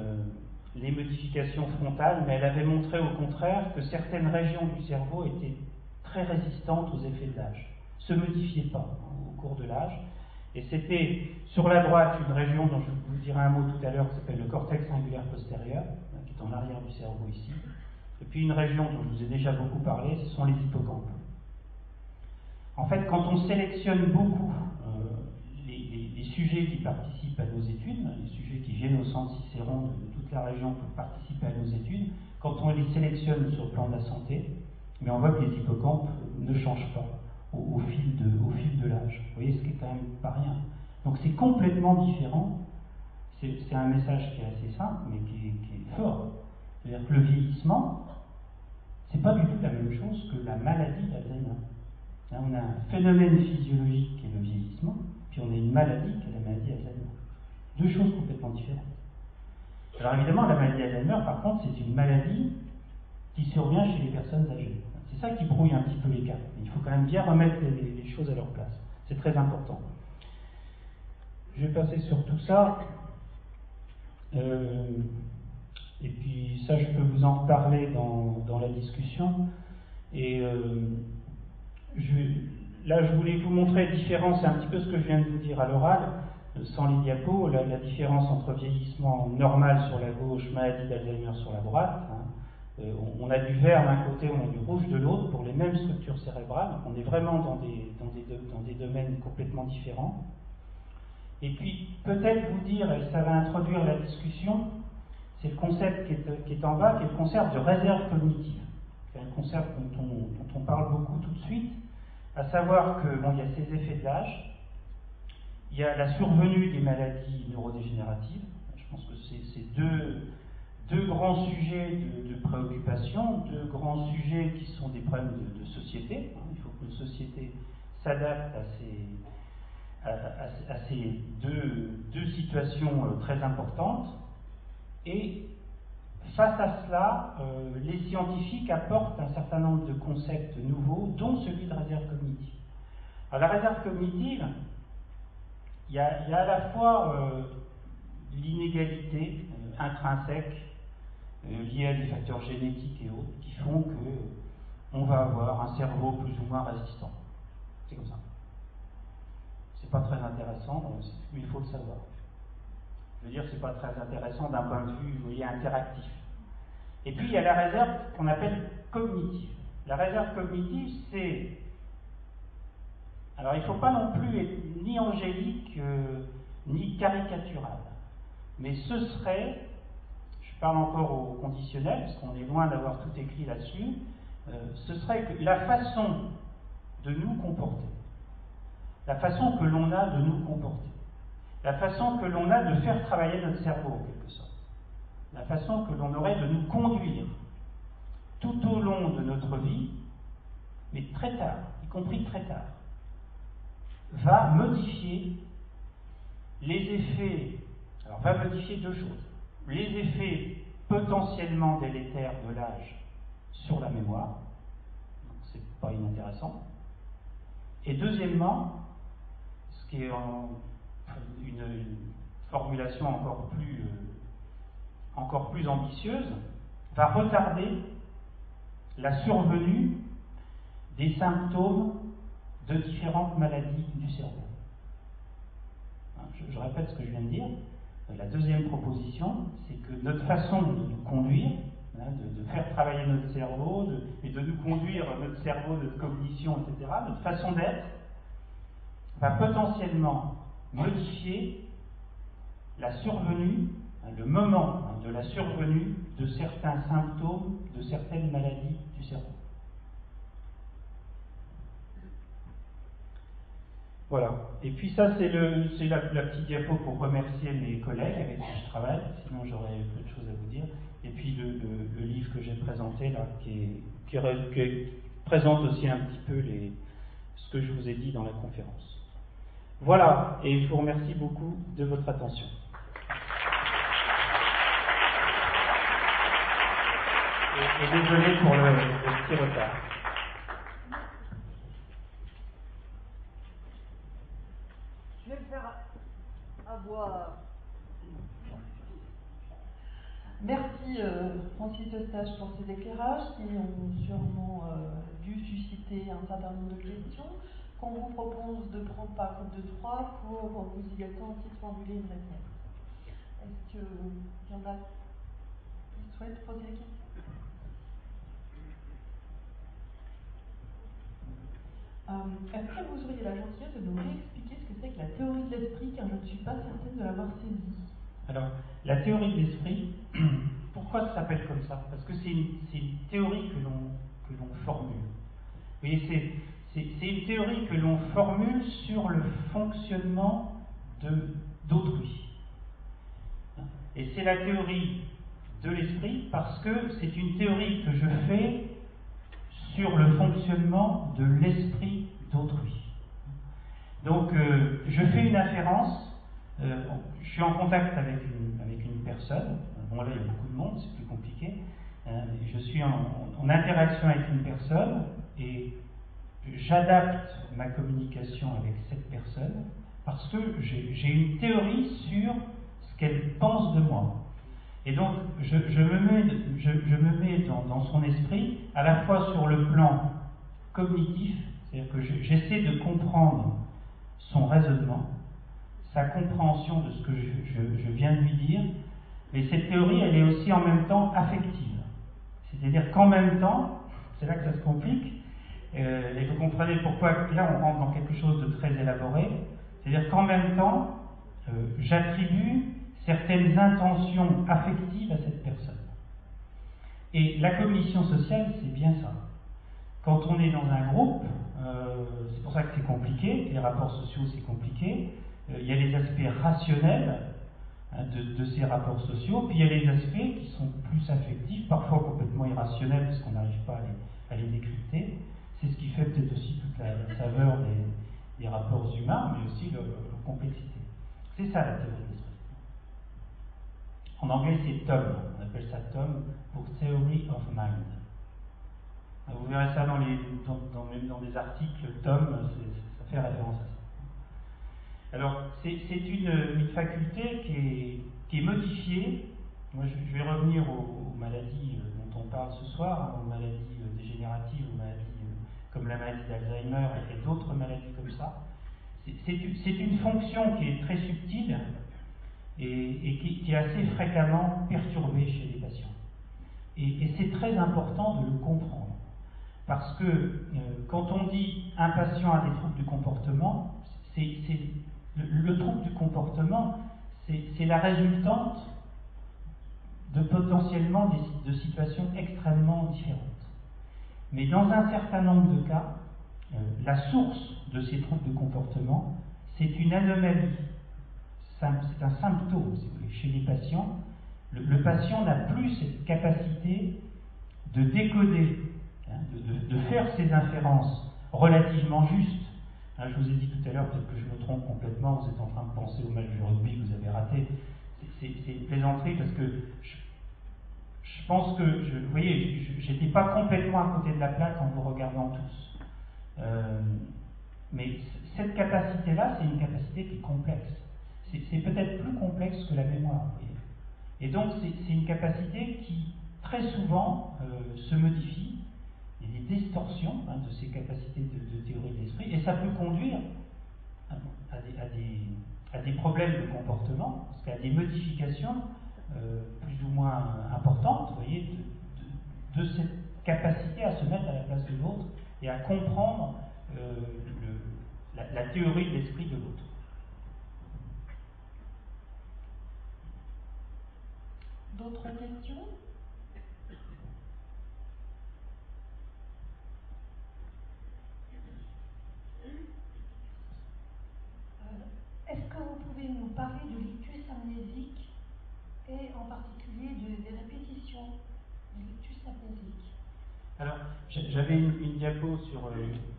les modifications frontales, mais elle avait montré au contraire que certaines régions du cerveau étaient très résistantes aux effets de l'âge, ne se modifiaient pas au cours de l'âge. Et c'était sur la droite une région dont je vous dirai un mot tout à l'heure qui s'appelle le cortex singulaire postérieur, qui est en arrière du cerveau ici. Et puis une région dont je vous ai déjà beaucoup parlé, ce sont les hippocampes. En fait, quand on sélectionne beaucoup les sujets qui participent à nos études, les sujets qui viennent au centre Cicéron de toute la région pour participer à nos études, quand on les sélectionne sur le plan de la santé, mais on voit que les hippocampes ne changent pas au fil de l'âge. Vous voyez, ce qui est quand même pas rien. Donc c'est complètement différent. C'est un message qui est assez simple, mais qui est fort. C'est-à-dire que le vieillissement, c'est pas du tout la même chose que la maladie d'Alzheimer. Là, on a un phénomène physiologique qui est le vieillissement, puis on a une maladie qui est la maladie d'Alzheimer. Deux choses complètement différentes. Alors évidemment, la maladie d'Alzheimer, par contre, c'est une maladie qui survient chez les personnes âgées. C'est ça qui brouille un petit peu les cartes. Il faut quand même bien remettre les choses à leur place. C'est très important. Je vais passer sur tout ça. Et puis ça, je peux vous en reparler dans la discussion. Et là, je voulais vous montrer la différence, c'est un petit peu ce que je viens de vous dire à l'oral, sans les diapos, la différence entre vieillissement normal sur la gauche, maladie d'Alzheimer sur la droite. On a du vert d'un côté, on a du rouge de l'autre, pour les mêmes structures cérébrales. On est vraiment dans des domaines complètement différents. Et puis, peut-être vous dire, et ça va introduire la discussion, c'est le concept qui est en bas, qui est le concept de réserve cognitive. C'est un concept dont on parle beaucoup tout de suite, à savoir que, il y a ces effets de l'âge, il y a la survenue des maladies neurodégénératives. Je pense que c'est deux grands sujets de préoccupation, deux grands sujets qui sont des problèmes de société. Il faut que nos sociétés s'adaptent à ces deux situations très importantes. Et face à cela, les scientifiques apportent un certain nombre de concepts nouveaux, dont celui de réserve cognitive. Alors la réserve cognitive, il y a à la fois l'inégalité intrinsèque liée à des facteurs génétiques et autres qui font qu'on va avoir un cerveau plus ou moins résistant. C'est comme ça. C'est pas très intéressant, mais il faut le savoir. Je veux dire, c'est pas très intéressant d'un point de vue, vous voyez, interactif. Et puis il y a la réserve qu'on appelle cognitive. La réserve cognitive, c'est... Alors il ne faut pas non plus être ni angélique, ni caricatural. Mais ce serait, je parle encore au conditionnel, parce qu'on est loin d'avoir tout écrit là-dessus, ce serait que la façon de nous comporter, la façon que l'on a de nous comporter, la façon que l'on a de faire travailler notre cerveau, en quelque sorte, la façon que l'on aurait de nous conduire tout au long de notre vie, mais très tard, y compris très tard, va modifier les effets, alors va modifier deux choses, les effets potentiellement délétères de l'âge sur la mémoire, donc c'est pas inintéressant, et deuxièmement, ce qui est une formulation encore plus ambitieuse, va retarder la survenue des symptômes de différentes maladies du cerveau. Je répète ce que je viens de dire. La deuxième proposition, c'est que notre façon de nous conduire, de faire travailler notre cerveau, et de nous conduire notre cerveau, notre cognition, etc., notre façon d'être, va potentiellement modifier la survenue, le moment de la survenue de certains symptômes, de certaines maladies du cerveau. Voilà. Et puis ça, c'est la petite diapo pour remercier mes collègues avec qui je travaille, sinon j'aurais peu de choses à vous dire. Et puis le livre que j'ai présenté là, qui présente aussi un petit peu ce que je vous ai dit dans la conférence. Voilà, et je vous remercie beaucoup de votre attention. Et désolé pour le petit retard. Je vais me faire à boire. Merci Francis Eustache pour ces éclairages qui ont sûrement dû susciter un certain nombre de questions qu'on vous propose de prendre par groupe de 3 pour vous y aussi formuler une réponse. Est-ce qu'il y en a qui souhaitent poser des questions? Est-ce que vous auriez la gentillesse de nous réexpliquer ce que c'est que la théorie de l'esprit, car je ne suis pas certaine de l'avoir saisie? Alors, la théorie de l'esprit, pourquoi ça s'appelle comme ça? Parce que c'est une théorie que l'on formule. Vous voyez, c'est une théorie que l'on formule sur le fonctionnement d'autrui. Et c'est la théorie de l'esprit parce que c'est une théorie que je fais sur le fonctionnement de l'esprit d'autrui. Donc, je fais une afférence, je suis en contact avec une personne, bon là il y a beaucoup de monde, c'est plus compliqué, je suis en interaction avec une personne et j'adapte ma communication avec cette personne parce que j'ai une théorie sur ce qu'elle pense de moi. Et donc, je me mets dans son esprit, à la fois sur le plan cognitif, c'est-à-dire que j'essaie de comprendre son raisonnement, sa compréhension de ce que je viens de lui dire, mais cette théorie, elle est aussi en même temps affective. C'est-à-dire qu'en même temps, c'est là que ça se complique, et vous comprenez pourquoi là on rentre dans quelque chose de très élaboré, c'est-à-dire qu'en même temps, j'attribue certaines intentions affectives à cette personne. Et la cognition sociale, c'est bien ça. Quand on est dans un groupe, c'est pour ça que c'est compliqué, les rapports sociaux c'est compliqué, il y a les aspects rationnels de ces rapports sociaux, puis il y a les aspects qui sont plus affectifs, parfois complètement irrationnels parce qu'on n'arrive pas à les décrypter. C'est ce qui fait peut-être aussi toute la saveur des rapports humains, mais aussi leur complexité. C'est ça la théorie de l'esprit. En anglais, c'est TOM. On appelle ça TOM pour Theory of Mind. Vous verrez ça dans des articles. TOM, ça fait référence à ça. Alors, c'est une faculté qui est modifiée. Moi, je vais revenir aux maladies dont on parle ce soir, aux maladies dégénératives, aux maladies comme la maladie d'Alzheimer et d'autres maladies comme ça. C'est une fonction qui est très subtile et qui est assez fréquemment perturbée chez les patients. Et c'est très important de le comprendre. Parce que quand on dit un patient a des troubles du comportement, le trouble du comportement, c'est la résultante de potentiellement de situations extrêmement différentes. Mais dans un certain nombre de cas, la source de ces troubles de comportement, c'est une anomalie. C'est un symptôme, si vous voulez, chez les patients. Le patient n'a plus cette capacité de décoder, de faire ses inférences relativement justes. Je vous ai dit tout à l'heure, peut-être que je me trompe complètement, vous êtes en train de penser au match de rugby que vous avez raté. C'est une plaisanterie parce que je pense que, vous voyez, j'étais pas complètement à côté de la plaque en vous regardant tous. Mais cette capacité-là, c'est une capacité qui est complexe. C'est peut-être plus complexe que la mémoire, vous voyez. Et donc, c'est une capacité qui, très souvent, se modifie. Il y a des distorsions de ces capacités de théorie de l'esprit, et ça peut conduire à des problèmes de comportement, parce qu'il y a des modifications plus ou moins importantes, vous voyez, de cette capacité à se mettre à la place de l'autre et à comprendre la théorie de l'esprit de l'autre. D'autres questions ? Est-ce que vous pouvez nous parler de l'ictus amnésique et en particulier des répétitions de l'ictus amnésique? Alors, j'avais une diapo sur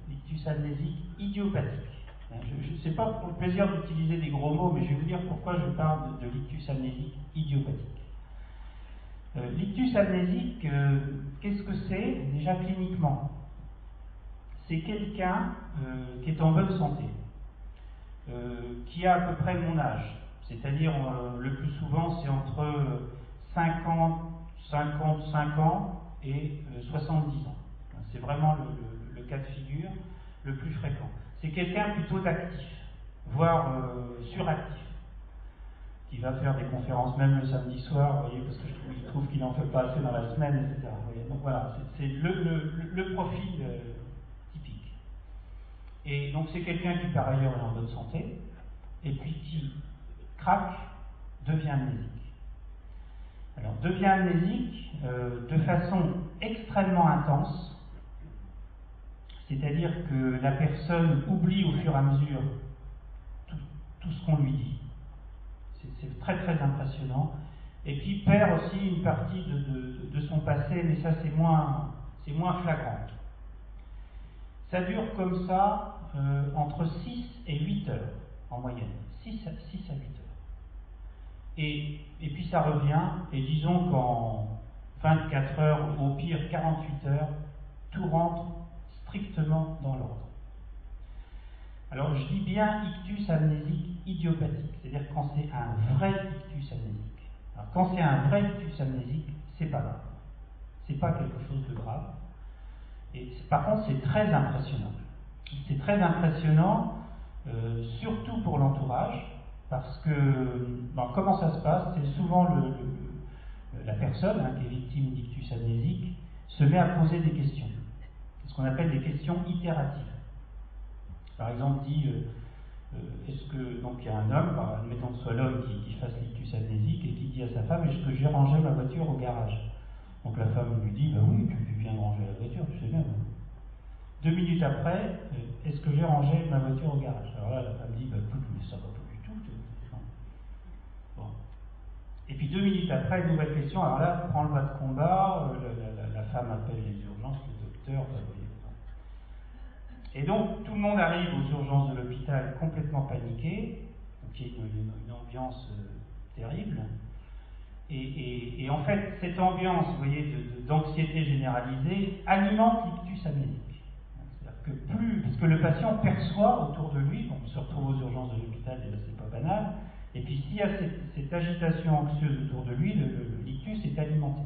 l'ictus amnésique idiopathique. Je ne sais pas pour le plaisir d'utiliser des gros mots, mais je vais vous dire pourquoi je parle de l'ictus amnésique idiopathique. L'ictus amnésique, qu'est-ce que c'est déjà cliniquement? C'est quelqu'un qui est en bonne santé, qui a à peu près mon âge, c'est-à-dire le plus souvent c'est entre 55 ans et 70 ans. C'est vraiment le cas de figure le plus fréquent. C'est quelqu'un plutôt d'actif, voire suractif, qui va faire des conférences même le samedi soir, vous voyez, parce que je trouve qu'il n'en fait pas assez dans la semaine, etc. Donc voilà, c'est le profil typique. Et donc c'est quelqu'un qui par ailleurs est en bonne santé, et puis qui craque, devient amnésique. Alors devient amnésique de façon extrêmement intense, c'est-à-dire que la personne oublie au fur et à mesure tout tout ce qu'on lui dit. C'est très très impressionnant. Et puis il perd aussi une partie de son passé, mais ça c'est moins flagrant. Ça dure comme ça entre 6 et 8 heures en moyenne. 6 à 8 heures. Et puis ça revient, et disons qu'en 24 heures, ou au pire 48 heures, tout rentre strictement dans l'ordre. Alors je dis bien ictus amnésique idiopathique, c'est-à-dire quand c'est un vrai ictus amnésique. Alors quand c'est un vrai ictus amnésique, c'est pas grave. C'est pas quelque chose de grave. Et par contre, c'est très impressionnant. C'est très impressionnant, surtout pour l'entourage, parce que comment ça se passe? C'est souvent la personne qui est victime d'ictus amnésique se met à poser des questions. C'est ce qu'on appelle des questions itératives. Par exemple, dit est-ce que, donc il y a un homme, admettons que ce soit l'homme qui fasse l'ictus amnésique et qui dit à sa femme, est-ce que j'ai rangé ma voiture au garage? Donc la femme lui dit, oui, tu viens de ranger la voiture, tu sais bien. 2 minutes après, est-ce que j'ai rangé ma voiture au garage? Alors là, la femme dit, écoute, mais ça va pas du tout. Bon. Et puis 2 minutes après, nouvelle question, alors là, prend le bas de combat, la femme appelle les urgences, le docteur, et donc, tout le monde arrive aux urgences de l'hôpital complètement paniqué, donc il y a une ambiance terrible. Et en fait, cette ambiance, vous voyez, d'anxiété généralisée alimente l'ictus amnésique. C'est-à-dire que parce que le patient perçoit autour de lui, on se retrouve aux urgences de l'hôpital, et là c'est pas banal, et puis s'il y a cette agitation anxieuse autour de lui, l'ictus est alimenté.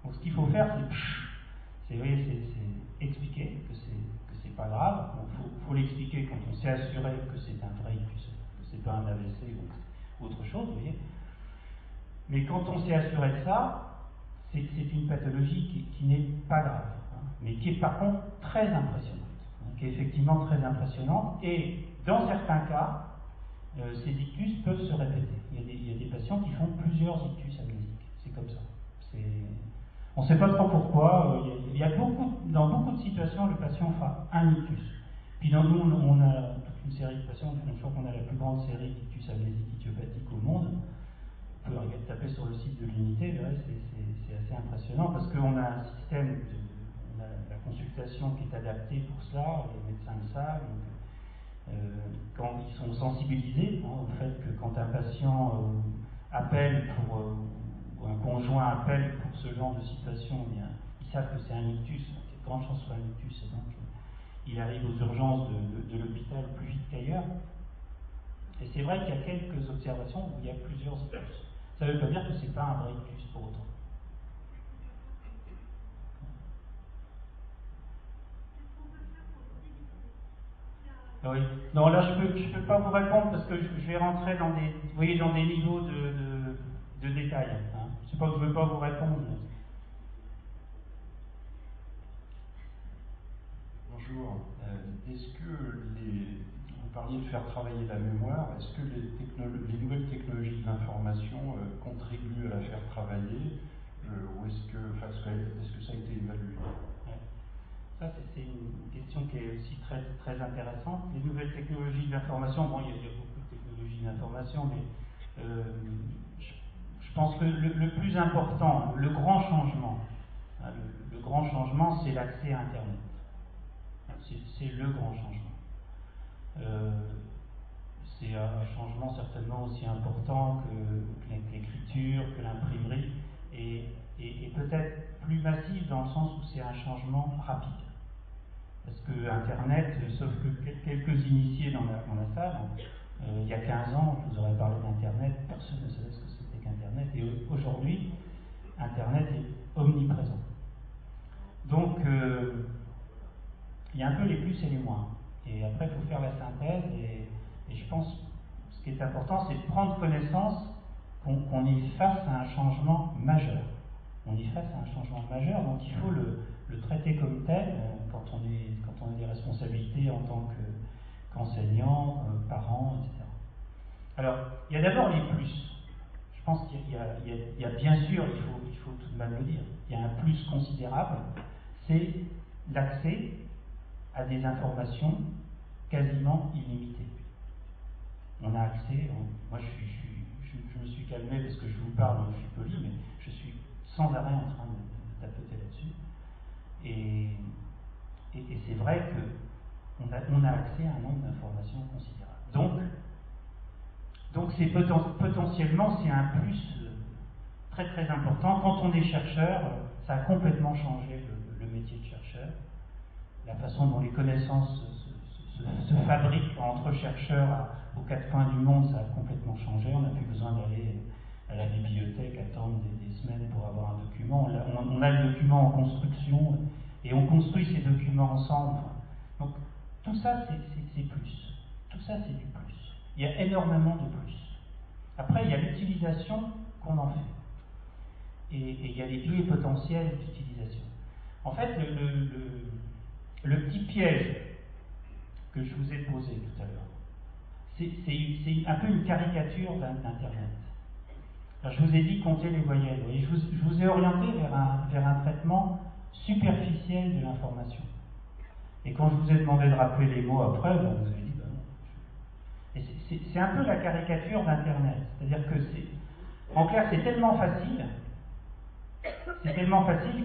Donc ce qu'il faut faire, c'est expliquer que c'est pas grave. Il faut l'expliquer quand on s'est assuré que c'est un vrai ictus, que c'est pas un AVC ou autre chose, vous voyez. Mais quand on s'est assuré de ça, c'est une pathologie qui n'est pas grave, mais qui est par contre très impressionnante, qui est effectivement très impressionnante, et dans certains cas, ces ictus peuvent se répéter. Il y a des patients qui font plusieurs ictus amnésiques, c'est comme ça. On ne sait pas trop pourquoi, dans beaucoup de situations, le patient fait un ictus. Puis dans nous, on a toute une série de patients, je crois qu'on a la plus grande série d'ictus amnésiques idiopathiques au monde. Vous pouvez taper sur le site de l'unité, c'est assez impressionnant parce qu'on a un système, on a la consultation qui est adaptée pour cela, les médecins le savent. Quand ils sont sensibilisés au fait que quand un patient appelle ou un conjoint appelle pour ce genre de situation, eh bien, ils savent que c'est un ictus, il y a de grandes chances que ce soit un ictus, et donc il arrive aux urgences de l'hôpital plus vite qu'ailleurs. Et c'est vrai qu'il y a quelques observations où il y a plusieurs ictus. Ça ne veut pas dire que ce n'est pas un vrai ictus pour autant. Oui. Non, là je peux pas vous répondre parce que je vais rentrer dans des niveaux de détails. Je ne veux pas vous répondre. Bonjour. Est-ce que vous parliez de faire travailler la mémoire, est-ce que les nouvelles technologies de l'information contribuent à la faire travailler ou est-ce que ça a été évalué? Ça, c'est une question qui est aussi très, très intéressante. Les nouvelles technologies de l'information, il y a beaucoup de technologies de l'information, mais je pense que le plus important, le grand changement, c'est l'accès à Internet. C'est le grand changement. C'est un changement certainement aussi important que l'écriture, que l'imprimerie, et peut-être plus massif dans le sens où c'est un changement rapide. Parce que Internet, sauf que quelques initiés dans la salle, il y a 15 ans, je vous aurais parlé d'Internet, personne ne savait ce que c'était qu'Internet, et aujourd'hui, Internet est omniprésent. Donc, il y a un peu les plus et les moins. Et après, il faut faire la synthèse, et je pense que ce qui est important, c'est de prendre connaissance qu'on est face à un changement majeur. On est face à un changement majeur, donc il faut le traiter comme tel quand on a des responsabilités en tant qu'enseignant, parent, etc. Alors, il y a d'abord les plus. Je pense qu'il y a bien sûr, il faut tout de même le dire, il y a un plus considérable, c'est l'accès à des informations quasiment illimitées. On a accès moi je me suis calmé parce que je vous parle, donc je suis poli, mais je suis sans arrêt en train de tapoter là-dessus. Et c'est vrai qu'on a accès à un nombre d'informations considérable. Donc c'est potentiellement, c'est un plus très très important. Quand on est chercheur, ça a complètement changé le métier de chercheur. La façon dont les connaissances se fabriquent entre chercheurs aux quatre coins du monde, ça a complètement changé. On n'a plus besoin d'aller à la bibliothèque, attendre des semaines pour avoir un document. On a le document en construction et on construit ces documents ensemble. Donc tout ça, c'est plus. Tout ça, c'est du plus. Il y a énormément de plus. Après, il y a l'utilisation qu'on en fait. Et il y a les biais potentiels d'utilisation. En fait, le petit piège que je vous ai posé tout à l'heure, c'est un peu une caricature d'Internet. Alors, je vous ai dit compter les voyelles. Vous voyez, je vous ai orienté vers un traitement superficiel de l'information. Et quand je vous ai demandé de rappeler les mots après, ben, vous avez dit ben non. Et c'est un peu la caricature d'Internet. C'est-à-dire que en clair, c'est tellement facile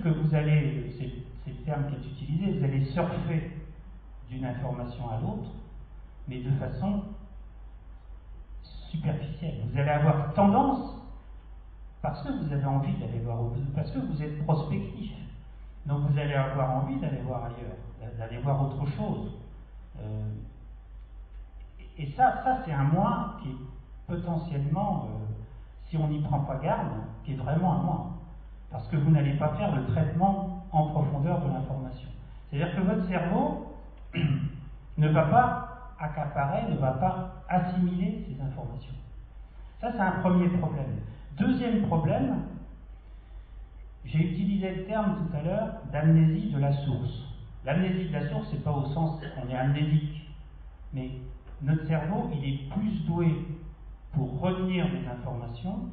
que vous allez, c'est le terme qui est utilisé, vous allez surfer d'une information à l'autre, mais de façon superficielle. Vous allez avoir tendance, parce que vous avez envie d'aller voir, parce que vous êtes prospectif, donc vous allez avoir envie d'aller voir ailleurs, d'aller voir autre chose. Et ça c'est un moins qui est potentiellement, si on n'y prend pas garde, qui est vraiment un moins. Parce que vous n'allez pas faire le traitement en profondeur de l'information. C'est-à-dire que votre cerveau ne va pas accaparer, ne va pas assimiler ces informations. Ça, c'est un premier problème. Deuxième problème, j'ai utilisé le terme tout à l'heure d'amnésie de la source. L'amnésie de la source, c'est pas au sens on est amnésique, mais notre cerveau, il est plus doué pour retenir des informations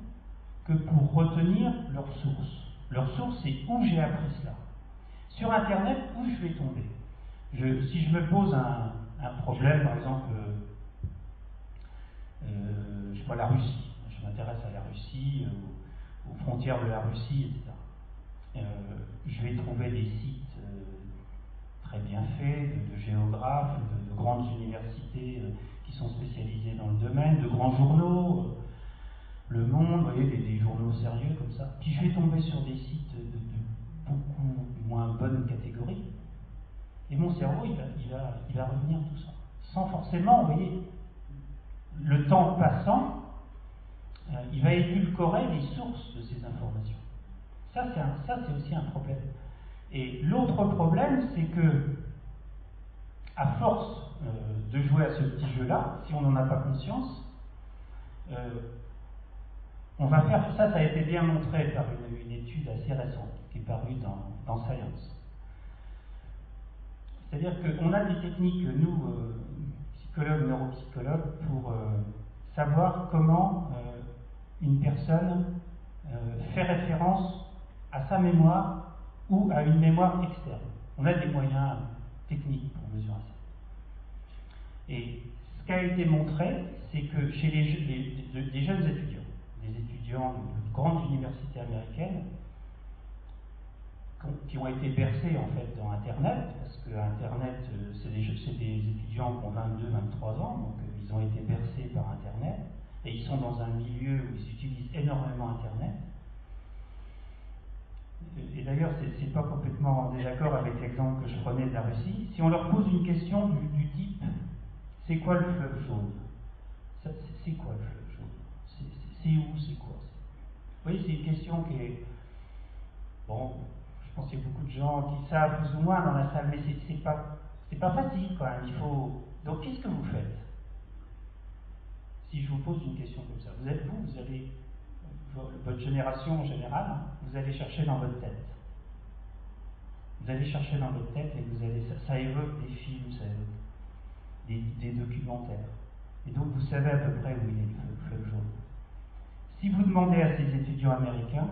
que pour retenir leur source. Leur source, c'est où j'ai appris cela. Sur Internet, où je vais tomber. Si je me pose un problème, par exemple, je sais pas, la Russie. Je m'intéresse à la Russie, aux frontières de la Russie, etc. Je vais trouver des sites très bien faits, de géographes, de grandes universités qui sont spécialisées dans le domaine, de grands journaux, Le Monde, vous voyez, des journaux sérieux comme ça. Puis je vais tomber sur des sites de beaucoup moins bonne catégorie. Et mon cerveau, il va revenir tout ça. Sans forcément, vous voyez, le temps passant, il va édulcorer les sources de ces informations. Ça, c'est aussi un problème. Et l'autre problème, c'est que, à force de jouer à ce petit jeu-là, si on n'en a pas conscience, on va faire, ça a été bien montré par une étude assez récente, qui est parue dans Science. C'est-à-dire qu'on a des techniques, nous, psychologues, neuropsychologues, pour savoir comment une personne fait référence à sa mémoire ou à une mémoire externe. On a des moyens techniques pour mesurer ça. Et ce qui a été montré, c'est que chez des jeunes étudiants, des étudiants de grandes universités américaines, qui ont été bercés en fait dans Internet, parce que Internet, c'est des étudiants qui ont 22, 23 ans, donc ils ont été bercés par Internet, et ils sont dans un milieu où ils utilisent énormément Internet. Et d'ailleurs, c'est pas complètement en désaccord avec l'exemple que je prenais de la Russie. Si on leur pose une question du type « C'est quoi le fleuve jaune ?» C'est quoi le fleuve jaune? C'est où? C'est quoi? Vous voyez, c'est une question qui est... Bon, je pense qu'il y a beaucoup de gens qui savent plus ou moins dans la salle, mais c'est pas facile quand même. Il faut... Donc, qu'est-ce que vous faites si je vous pose une question comme ça? Vous allez... Votre génération en général, vous allez chercher dans votre tête. Vous allez chercher dans votre tête et ça évoque des films, ça évoque des documentaires. Et donc vous savez à peu près où il est le fleuve jaune. Si vous demandez à ces étudiants américains,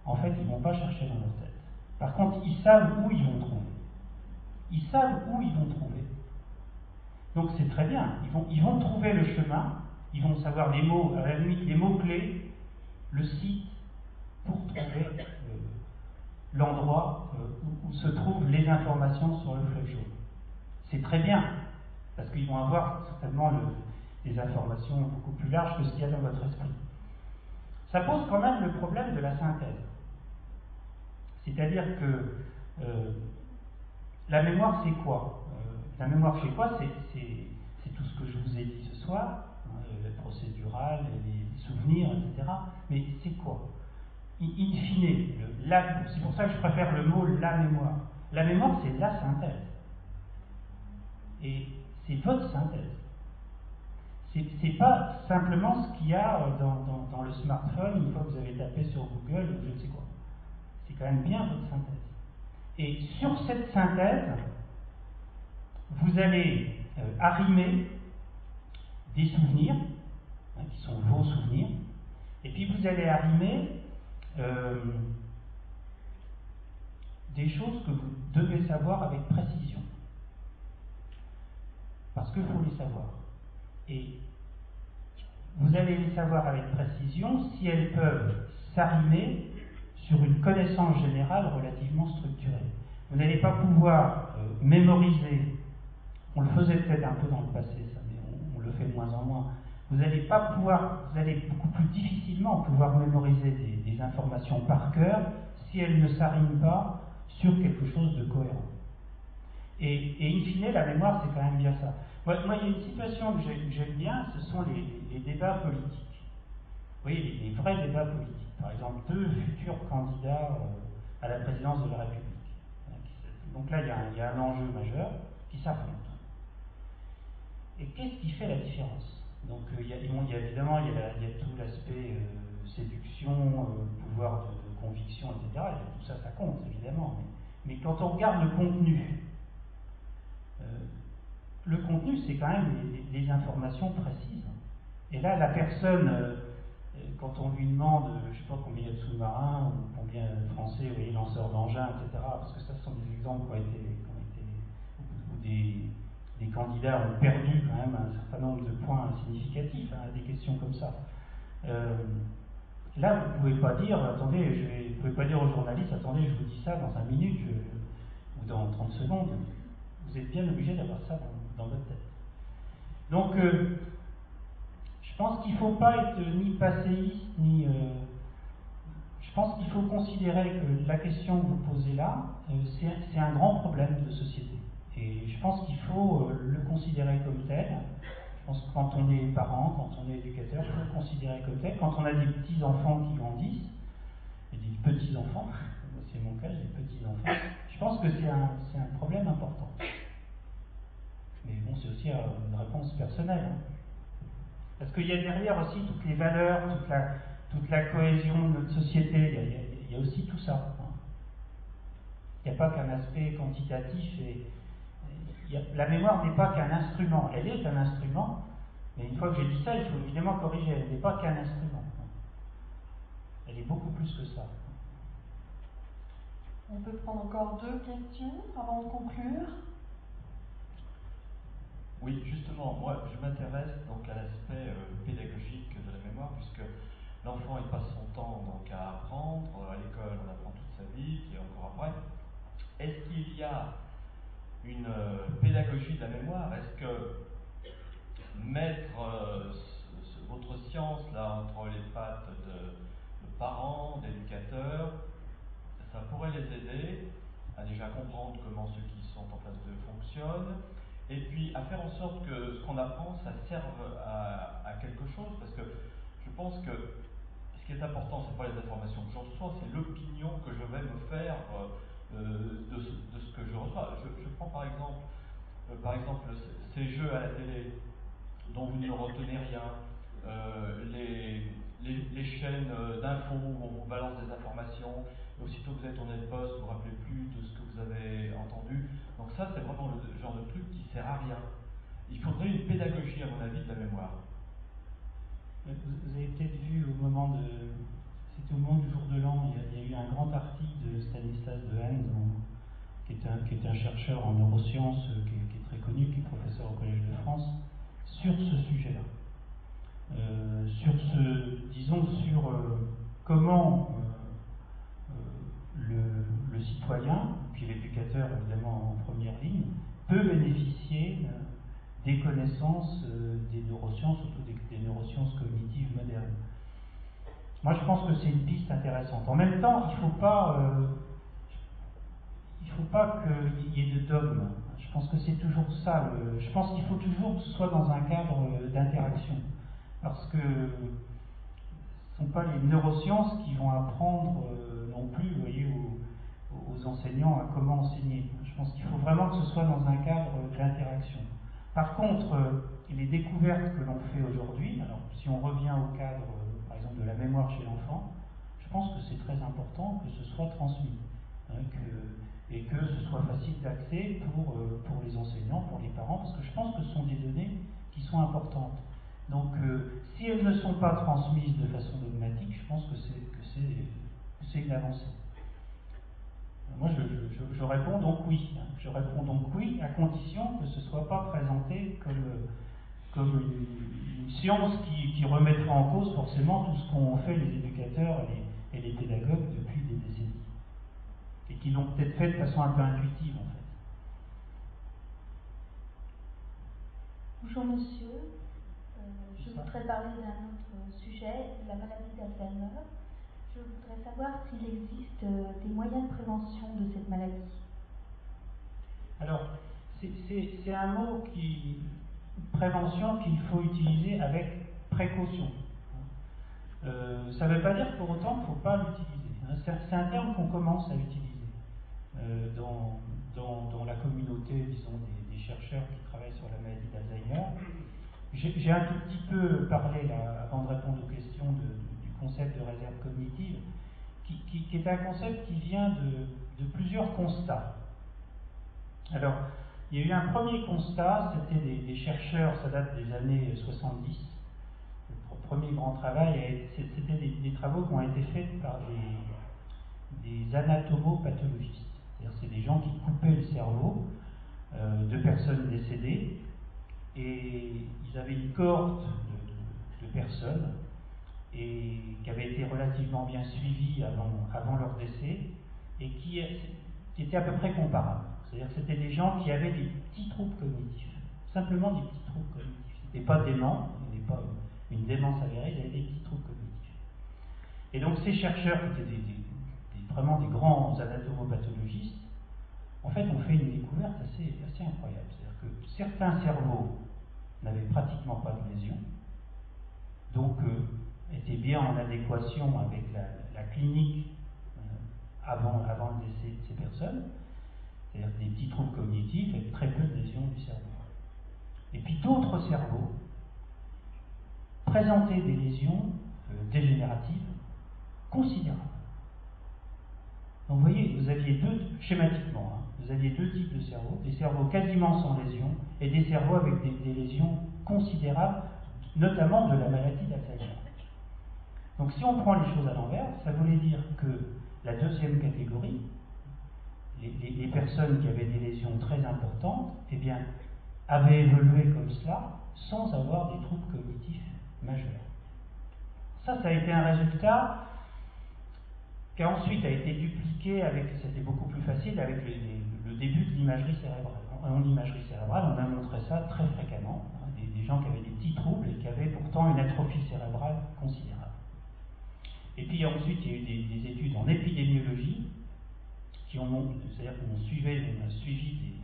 en fait, ils ne vont pas chercher dans leur tête. Par contre, ils savent où ils vont trouver. Ils savent où ils vont trouver. Donc c'est très bien. Ils vont trouver le chemin Ils vont savoir les mots, à la limite les mots-clés, le site, pour trouver l'endroit où se trouvent les informations sur le fleuve jaune. C'est très bien, parce qu'ils vont avoir certainement des informations beaucoup plus larges que ce qu'il y a dans votre esprit. Ça pose quand même le problème de la synthèse. C'est-à-dire que la mémoire, c'est quoi? La mémoire, c'est quoi? C'est tout ce que je vous ai dit ce soir, hein, le procédural, les souvenirs, etc. Mais c'est quoi? In fine, c'est pour ça que je préfère le mot la mémoire. La mémoire, c'est la synthèse. Et c'est votre synthèse. C'est pas simplement ce qu'il y a dans le smartphone une fois que vous avez tapé sur Google ou je ne sais quoi. C'est quand même bien votre synthèse. Et sur cette synthèse, vous allez arrimer des souvenirs, hein, qui sont vos souvenirs, et puis vous allez arrimer des choses que vous devez savoir avec précision. Parce qu'il faut les savoir. Et vous allez les savoir avec précision si elles peuvent s'arrimer sur une connaissance générale relativement structurée. Vous n'allez pas pouvoir mémoriser, on le faisait peut-être un peu dans le passé, ça, mais on le fait de moins en moins. Vous allez beaucoup plus difficilement pouvoir mémoriser des informations par cœur si elles ne s'arriment pas sur quelque chose de cohérent. Et in fine, la mémoire, c'est quand même bien ça. Moi, il y a une situation que j'aime bien, ce sont les débats politiques. Vous voyez, les vrais débats politiques. Par exemple, 2 futurs candidats à la présidence de la République. Donc là, il y a un enjeu majeur qui s'affronte. Et qu'est-ce qui fait la différence? Donc évidemment, il y a tout l'aspect séduction, pouvoir de conviction, etc. Et tout ça, ça compte, évidemment. Mais quand on regarde le contenu, c'est quand même des informations précises. Et là, la personne, quand on lui demande, je ne sais pas combien il y a de sous-marins, ou combien de Français, vous voyez, lanceurs d'engins, etc., parce que ça, ce sont des exemples qui ont été où des candidats ont perdu quand même un certain nombre de points significatifs à des questions comme ça. Là, vous ne pouvez pas dire, attendez, vous pouvez pas dire aux journalistes, attendez, je vous dis ça dans 5 minutes ou dans 30 secondes. Vous êtes bien obligé d'avoir ça dans votre tête. Donc, je pense qu'il ne faut pas être ni passéiste, ni... je pense qu'il faut considérer que la question que vous posez là, c'est un grand problème de société. Et je pense qu'il faut le considérer comme tel. Je pense que quand on est parent, quand on est éducateur, il faut le considérer comme tel. Quand on a des petits-enfants qui grandissent, et des petits-enfants, c'est mon cas, j'ai des petits-enfants, je pense que c'est un problème important. Mais bon, c'est aussi une réponse personnelle. Hein. Parce qu'il y a derrière aussi toutes les valeurs, toute la cohésion de notre société, il y a aussi tout ça. Hein. Il n'y a pas qu'un aspect quantitatif. La mémoire n'est pas qu'un instrument. Elle est un instrument, mais une fois que j'ai dit ça, il faut évidemment corriger. Elle n'est pas qu'un instrument. Elle est beaucoup plus que ça. On peut prendre encore 2 questions avant de conclure. Oui, justement, moi je m'intéresse donc à l'aspect pédagogique de la mémoire, puisque l'enfant il passe son temps donc à apprendre, à l'école on apprend toute sa vie, puis encore après. Est-ce qu'il y a une pédagogie de la mémoire? Est-ce que mettre votre science là entre les pattes de parents, d'éducateurs, ça pourrait les aider à déjà comprendre comment ceux qui sont en face d'eux fonctionnent, et puis à faire en sorte que ce qu'on apprend, ça serve à quelque chose, parce que je pense que ce qui est important, c'est pas les informations que j'en reçois, c'est l'opinion que je vais me faire de ce que je reçois. Je prends par exemple ces jeux à la télé dont vous ne retenez rien, les chaînes d'infos où on vous balance des informations, et aussitôt que vous avez tourné le poste, vous ne vous rappelez plus de ce que vous avez entendu. Donc ça, c'est vraiment le genre de truc qui ne sert à rien. Il faudrait une pédagogie, à mon avis, de la mémoire. Vous avez peut-être vu c'était au moment du jour de l'an, il y a eu un grand article de Stanislas Dehaene, qui est un chercheur en neurosciences, qui est très connu, qui est professeur au Collège de France, sur ce sujet-là. sur comment le citoyen, puis l'éducateur évidemment en première ligne, peut bénéficier des connaissances des neurosciences, surtout des neurosciences cognitives modernes. Moi, je pense que c'est une piste intéressante. En même temps, il ne faut pas qu'il y ait de dogme. Je pense que c'est toujours ça. Je pense qu'il faut toujours que ce soit dans un cadre d'interaction. Parce que ce ne sont pas les neurosciences qui vont apprendre non plus, vous voyez, aux enseignants à comment enseigner. Je pense qu'il faut vraiment que ce soit dans un cadre d'interaction. Par contre, les découvertes que l'on fait aujourd'hui, alors si on revient au cadre, par exemple, de la mémoire chez l'enfant, je pense que c'est très important que ce soit transmis, et que ce soit facile d'accès pour les enseignants, pour les parents, parce que je pense que ce sont des données qui sont importantes. Donc, si elles ne sont pas transmises de façon dogmatique, je pense que c'est une avancée. Moi, je réponds donc oui. Je réponds donc oui, à condition que ce ne soit pas présenté comme une science qui remettra en cause forcément tout ce qu'ont fait les éducateurs et les pédagogues depuis des décennies. Et qui l'ont peut-être fait de façon un peu intuitive, en fait. Bonjour monsieur, je voudrais parler d'un autre sujet, la maladie d'Alzheimer. Je voudrais savoir s'il existe des moyens de prévention de cette maladie. Alors, c'est un mot prévention qu'il faut utiliser avec précaution. Ça ne veut pas dire pour autant qu'il ne faut pas l'utiliser. C'est un terme qu'on commence à utiliser dans la communauté, disons, des chercheurs qui travaillent sur la maladie d'Alzheimer. J'ai un tout petit peu parlé, là, avant de répondre aux questions, du concept de réserve cognitive, qui est un concept qui vient de plusieurs constats. Alors, il y a eu un premier constat, c'était des chercheurs, ça date des années 70. Le premier grand travail, c'était des travaux qui ont été faits par des anatomopathologistes. C'est-à-dire, c'est des gens qui coupaient le cerveau de personnes décédées, et ils avaient une cohorte de personnes et qui avaient été relativement bien suivies avant leur décès, et qui étaient à peu près comparables. C'est-à-dire que c'était des gens qui avaient des petits troubles cognitifs, simplement des petits troubles cognitifs. C'était pas dément, il n'est pas une démence avérée, ils avaient des petits troubles cognitifs. Et donc ces chercheurs, qui étaient vraiment des grands anatomopathologistes, en fait ont fait une découverte assez incroyable. C'est-à-dire que certains cerveaux n'avaient pratiquement pas de lésions, donc étaient bien en adéquation avec la clinique avant le décès de ces personnes, c'est-à-dire des petits troubles cognitifs et très peu de lésions du cerveau. Et puis d'autres cerveaux présentaient des lésions dégénératives considérables. Donc vous voyez, vous aviez schématiquement, vous aviez deux types de cerveaux, des cerveaux quasiment sans lésions et des cerveaux avec des lésions considérables, notamment de la maladie d'Alzheimer. Donc si on prend les choses à l'envers, ça voulait dire que la deuxième catégorie, les personnes qui avaient des lésions très importantes, eh bien, avaient évolué comme cela sans avoir des troubles cognitifs majeurs. Ça a été un résultat qui ensuite a été dupliqué c'était beaucoup plus facile avec le début de l'imagerie cérébrale. En imagerie cérébrale, on a montré ça très fréquemment, des gens qui avaient des petits troubles et qui avaient pourtant une atrophie cérébrale considérable. Et puis ensuite, il y a eu des études en épidémiologie qui c'est-à-dire qu'on a suivi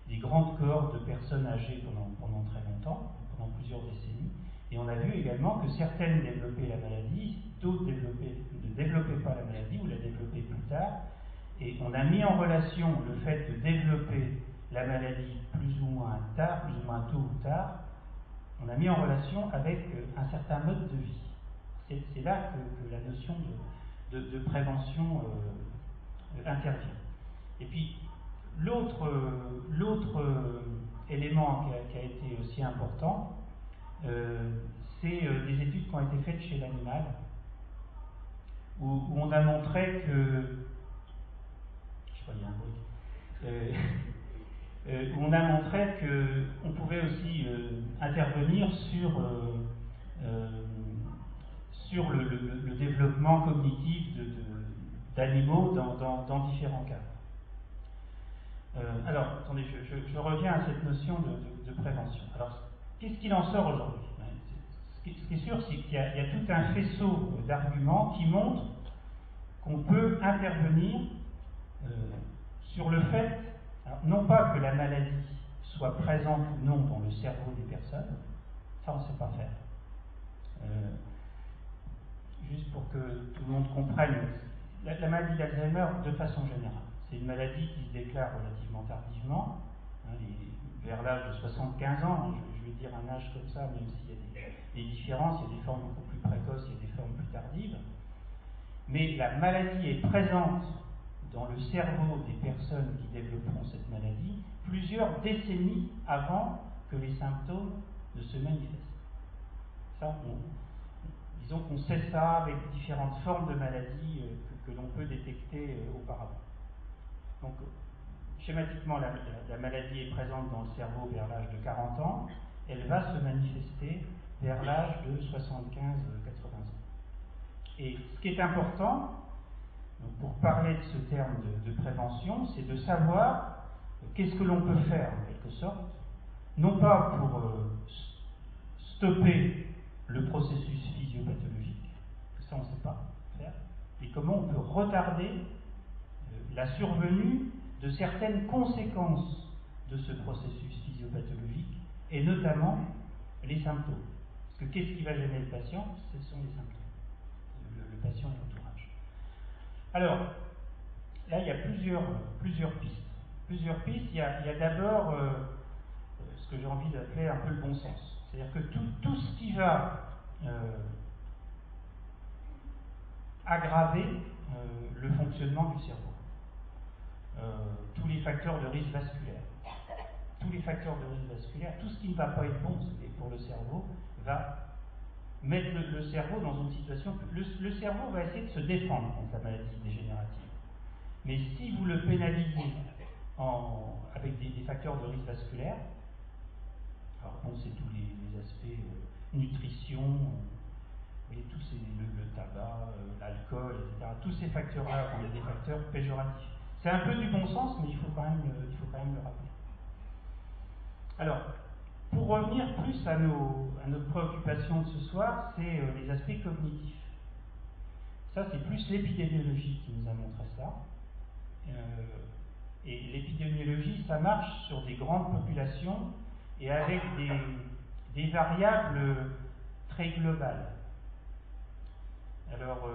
des grandes cohortes de personnes âgées pendant très longtemps, pendant plusieurs décennies, et on a vu également que certaines développaient la maladie, d'autres ne développaient pas la maladie ou la développaient plus tard, et on a mis en relation le fait de développer la maladie plus ou moins tard, plus ou moins tôt ou tard, on a mis en relation avec un certain mode de vie. C'est là que la notion de prévention intervient. Et puis, l'autre élément qui a été aussi important, c'est des études qui ont été faites chez l'animal, où on a montré que... Je crois qu'il y a un bruit. Où on a montré qu'on pouvait aussi intervenir sur sur le développement cognitif d'animaux dans différents cas. Alors, attendez, je reviens à cette notion de prévention. Alors, qu'est-ce qu'il en sort aujourd'hui? Ce qui est sûr, c'est qu'il y a tout un faisceau d'arguments qui montrent qu'on peut intervenir sur le fait, alors, non pas que la maladie soit présente ou non dans le cerveau des personnes, ça on ne sait pas faire. Juste pour que tout le monde comprenne, la maladie d'Alzheimer, de façon générale, c'est une maladie qui se déclare relativement tardivement, vers l'âge de 75 ans, je vais dire un âge comme ça, même s'il y a des différences, il y a des formes beaucoup plus précoces, il y a des formes plus tardives, mais la maladie est présente dans le cerveau des personnes qui développeront cette maladie plusieurs décennies avant que les symptômes ne se manifestent. Ça, disons qu'on sait ça avec différentes formes de maladies que l'on peut détecter auparavant. Donc, schématiquement, la maladie est présente dans le cerveau vers l'âge de 40 ans, elle va se manifester vers l'âge de 75-80 ans. Et ce qui est important, donc pour parler de ce terme de prévention, c'est de savoir qu'est-ce que l'on peut faire en quelque sorte, non pas pour stopper le processus physiopathologique, ça on ne sait pas faire, et comment on peut retarder la survenue de certaines conséquences de ce processus physiopathologique, et notamment les symptômes. Parce que qu'est-ce qui va gêner le patient? Ce sont les symptômes. Le patient et l'entourage. Alors, là, il y a plusieurs pistes. Il y a d'abord ce que j'ai envie d'appeler un peu le bon sens. C'est-à-dire que tout ce qui va aggraver le fonctionnement du cerveau, tous les facteurs de risque vasculaire, tout ce qui ne va pas être bon pour le cerveau va mettre le cerveau dans une situation... Le cerveau va essayer de se défendre contre la maladie dégénérative. Mais si vous le pénalisez avec des facteurs de risque vasculaire, alors bon, c'est tous les aspects nutrition, le tabac, l'alcool, etc. Tous ces facteurs-là sont des facteurs péjoratifs. C'est un peu du bon sens, mais il faut quand même le rappeler. Alors, pour revenir plus à notre préoccupation de ce soir, c'est les aspects cognitifs. Ça, c'est plus l'épidémiologie qui nous a montré ça. Et l'épidémiologie, ça marche sur des grandes populations et avec des variables très globales. Alors,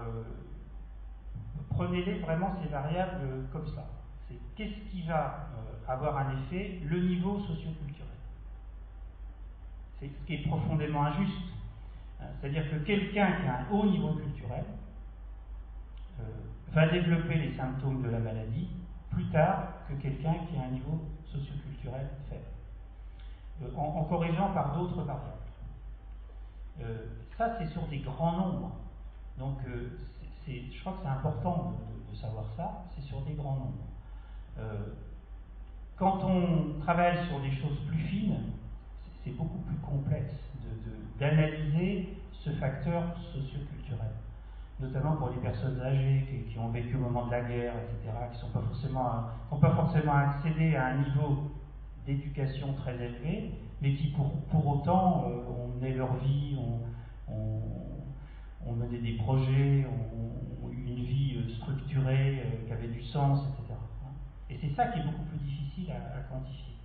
prenez-les vraiment ces variables comme ça. C'est qu'est-ce qui va avoir un effet? Le niveau socioculturel. C'est ce qui est profondément injuste. C'est-à-dire que quelqu'un qui a un haut niveau culturel va développer les symptômes de la maladie plus tard que quelqu'un qui a un niveau socioculturel faible, en corrigeant par d'autres variables. Ça, c'est sur des grands nombres. Donc, je crois que c'est important de savoir ça, c'est sur des grands nombres. Quand on travaille sur des choses plus fines, c'est beaucoup plus complexe d'analyser ce facteur socioculturel, notamment pour les personnes âgées qui ont vécu au moment de la guerre, etc., qui n'ont pas forcément accédé à un niveau d'éducation très élevé, mais qui pour autant ont mené leur vie, ont mené des projets, ont eu une vie structurée, qui avait du sens, etc. Et c'est ça qui est beaucoup plus difficile à quantifier.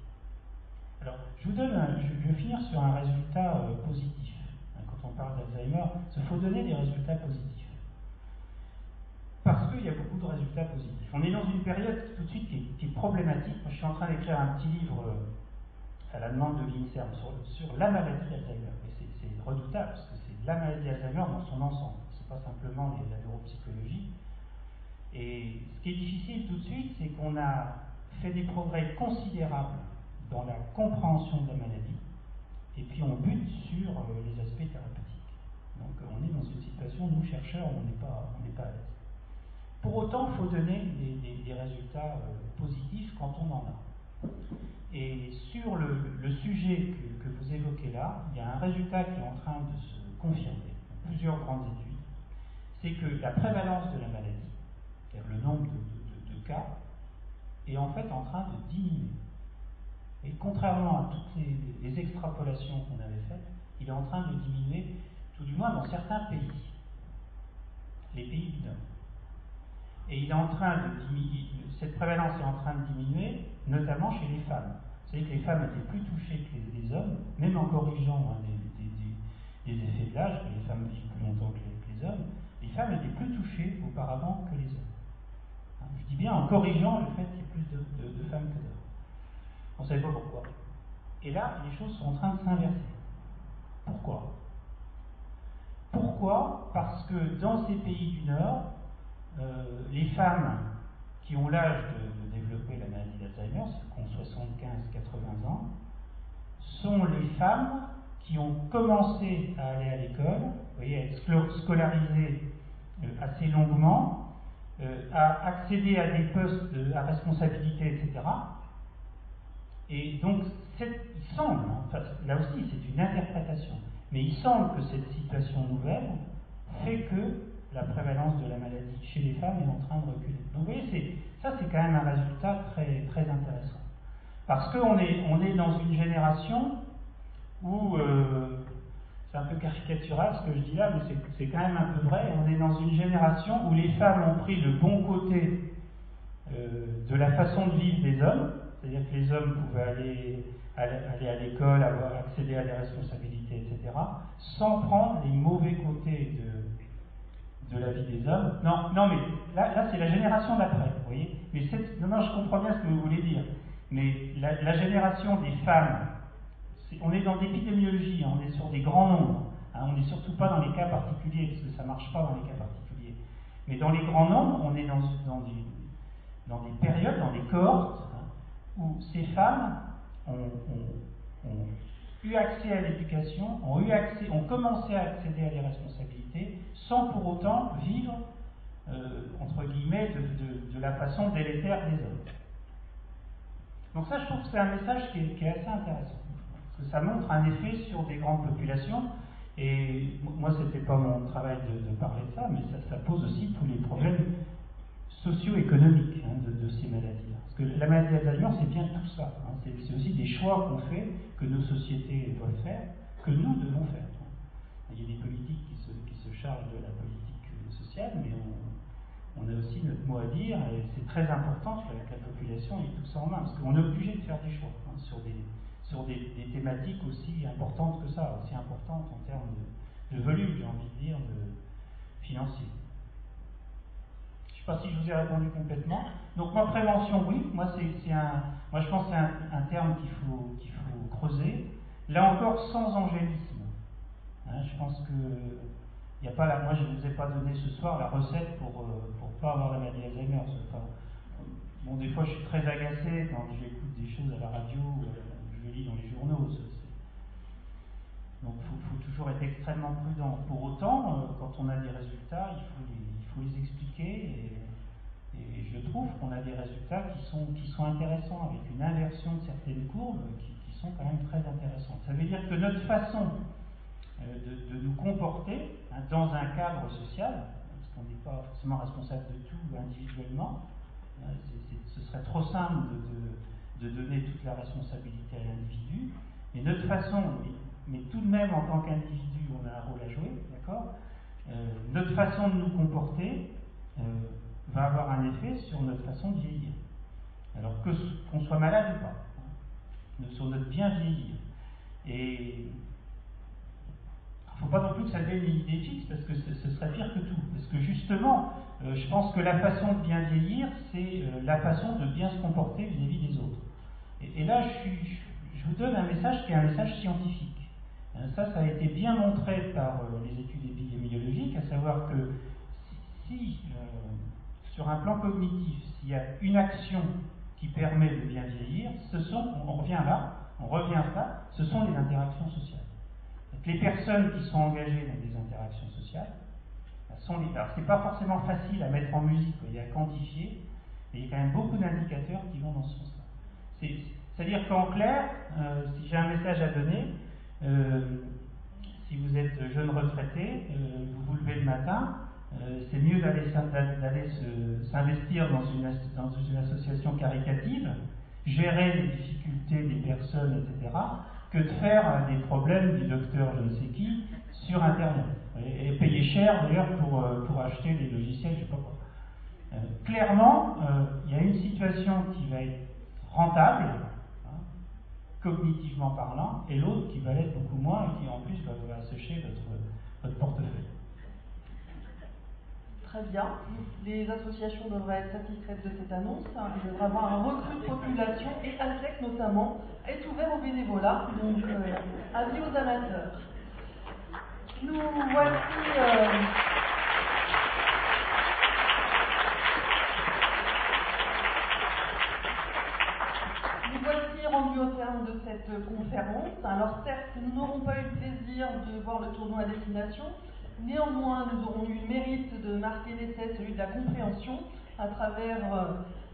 Alors, je vais finir sur un résultat positif. Quand on parle d'Alzheimer, il faut donner des résultats positifs. Parce qu'il y a beaucoup de résultats positifs. On est dans une période tout de suite qui est problématique. Moi, je suis en train d'écrire un petit livre à la demande de l'INSERM sur la maladie d'Alzheimer. Et c'est redoutable, parce que c'est la maladie d'Alzheimer dans son ensemble. Ce n'est pas simplement la neuropsychologie. Et ce qui est difficile tout de suite, c'est qu'on a fait des progrès considérables dans la compréhension de la maladie, et puis on bute sur les aspects thérapeutiques. Donc on est dans une situation, nous chercheurs, on n'est pas à l'aise. Pour autant, il faut donner des résultats positifs quand on en a. Et sur le sujet que vous évoquez là, il y a un résultat qui est en train de se confirmé, plusieurs grandes études, c'est que la prévalence de la maladie, c'est-à-dire le nombre de cas, est en fait en train de diminuer. Et contrairement à toutes les extrapolations qu'on avait faites, il est en train de diminuer, tout du moins dans certains pays, les pays du Nord. Et il est en train de diminuer, cette prévalence est en train de diminuer, notamment chez les femmes. Vous savez que les femmes étaient plus touchées que les hommes, même en corrigeant des effets de l'âge, que les femmes vivent plus longtemps que les hommes, les femmes étaient plus touchées auparavant que les hommes. Je dis bien en corrigeant le fait qu'il y ait plus de femmes que d'hommes. On ne savait pas pourquoi. Et là, les choses sont en train de s'inverser. Pourquoi ? Pourquoi ? Parce que dans ces pays du Nord, les femmes qui ont l'âge de développer la maladie d'Alzheimer, qui ont 75-80 ans, sont les femmes qui ont commencé à aller à l'école, vous voyez, à être scolarisées assez longuement, à accéder à des postes à responsabilité, etc. Et donc, il semble, enfin, là aussi c'est une interprétation, mais il semble que cette situation nouvelle fait que la prévalence de la maladie chez les femmes est en train de reculer. Donc vous voyez, ça c'est quand même un résultat très, très intéressant. Parce qu'on est dans une génération où, c'est un peu caricatural ce que je dis là, mais c'est quand même un peu vrai, on est dans une génération où les femmes ont pris le bon côté de la façon de vivre des hommes, c'est-à-dire que les hommes pouvaient aller à l'école, accéder à des responsabilités, etc., sans prendre les mauvais côtés de la vie des hommes. Non, mais là c'est la génération d'après, vous voyez. Mais non, je comprends bien ce que vous voulez dire. Mais la génération des femmes, on est dans l'épidémiologie, hein, on est sur des grands nombres. Hein, on n'est surtout pas dans les cas particuliers, parce que ça ne marche pas dans les cas particuliers. Mais dans les grands nombres, on est dans des périodes, dans des cohortes, hein, où ces femmes ont eu accès à l'éducation, ont commencé à accéder à des responsabilités, sans pour autant vivre, entre guillemets, de la façon délétère des hommes. Donc ça, je trouve que c'est un message qui est assez intéressant, parce que ça montre un effet sur des grandes populations, et moi, c'était pas mon travail de parler de ça, mais ça pose aussi tous les problèmes socio-économiques hein, de ces maladies-là. Parce que la maladie d'Alzheimer, c'est bien tout ça. Hein. C'est aussi des choix qu'on fait, que nos sociétés doivent faire, que nous devons faire. Il y a des politiques qui se chargent de la politique sociale, mais on a aussi notre mot à dire, et c'est très important que la population ait tout ça en main, parce qu'on est obligé de faire des choix hein, sur des thématiques aussi importantes que ça, aussi importantes en termes de volume, j'ai envie de dire, financier. Je ne sais pas si je vous ai répondu complètement. Donc ma prévention, oui, moi je pense que c'est un terme qu'il faut creuser. Là encore, sans angélisme. Hein, je pense que il n'y a pas moi je ne vous ai pas donné ce soir la recette pour ne pas avoir la maladie d'Alzheimer. Bon, des fois je suis très agacé quand j'écoute des choses à la radio, je lis dans les journaux. Donc il faut toujours être extrêmement prudent. Pour autant, quand on a des résultats, il faut les expliquer et je trouve qu'on a des résultats qui sont intéressants, avec une inversion de certaines courbes qui sont quand même très intéressantes. Ça veut dire que notre façon de nous comporter hein, dans un cadre social, parce qu'on n'est pas forcément responsable de tout individuellement, ce serait trop simple de donner toute la responsabilité à l'individu, mais notre façon, mais tout de même en tant qu'individu, on a un rôle à jouer, d'accord ? Notre façon de nous comporter va avoir un effet sur notre façon de vieillir. Alors qu'on soit malade ou pas, hein, sur notre bien vieillir. Et il ne faut pas non plus que ça devienne une idée fixe, parce que ce serait pire que tout. Parce que justement, je pense que la façon de bien vieillir, c'est la façon de bien se comporter vis-à-vis des autres. Et là, je vous donne un message qui est un message scientifique. Ça a été bien montré par les études épidémiologiques, à savoir que si sur un plan cognitif, s'il y a une action qui permet de bien vieillir, on revient là, ce sont les interactions sociales. Donc, les personnes qui sont engagées dans des interactions sociales alors c'est pas forcément facile à mettre en musique et à quantifier, mais il y a quand même beaucoup d'indicateurs qui vont dans ce sens-là. C'est-à-dire qu'en clair, si j'ai un message à donner, si vous êtes jeune retraité, retraité, vous vous levez le matin, c'est mieux d'aller s'investir dans une association caritative, gérer les difficultés des personnes, etc., que de faire des problèmes du docteur je ne sais qui sur Internet. Et payer cher d'ailleurs pour acheter des logiciels, je ne sais pas quoi. Clairement, il y a une situation qui va être rentable, hein, cognitivement parlant, et l'autre qui va l'être beaucoup moins et qui en plus va assécher votre portefeuille. Très bien. Les associations devraient être satisfaites de cette annonce. Il devrait y avoir un recul de population et ALTEC notamment est ouvert au bénévolat, donc avis aux amateurs. Nous voici rendus au terme de cette conférence. Alors certes, nous n'aurons pas eu le plaisir de voir le tournoi à destination. Néanmoins, nous aurons eu le mérite de marquer l'essai, celui de la compréhension, à travers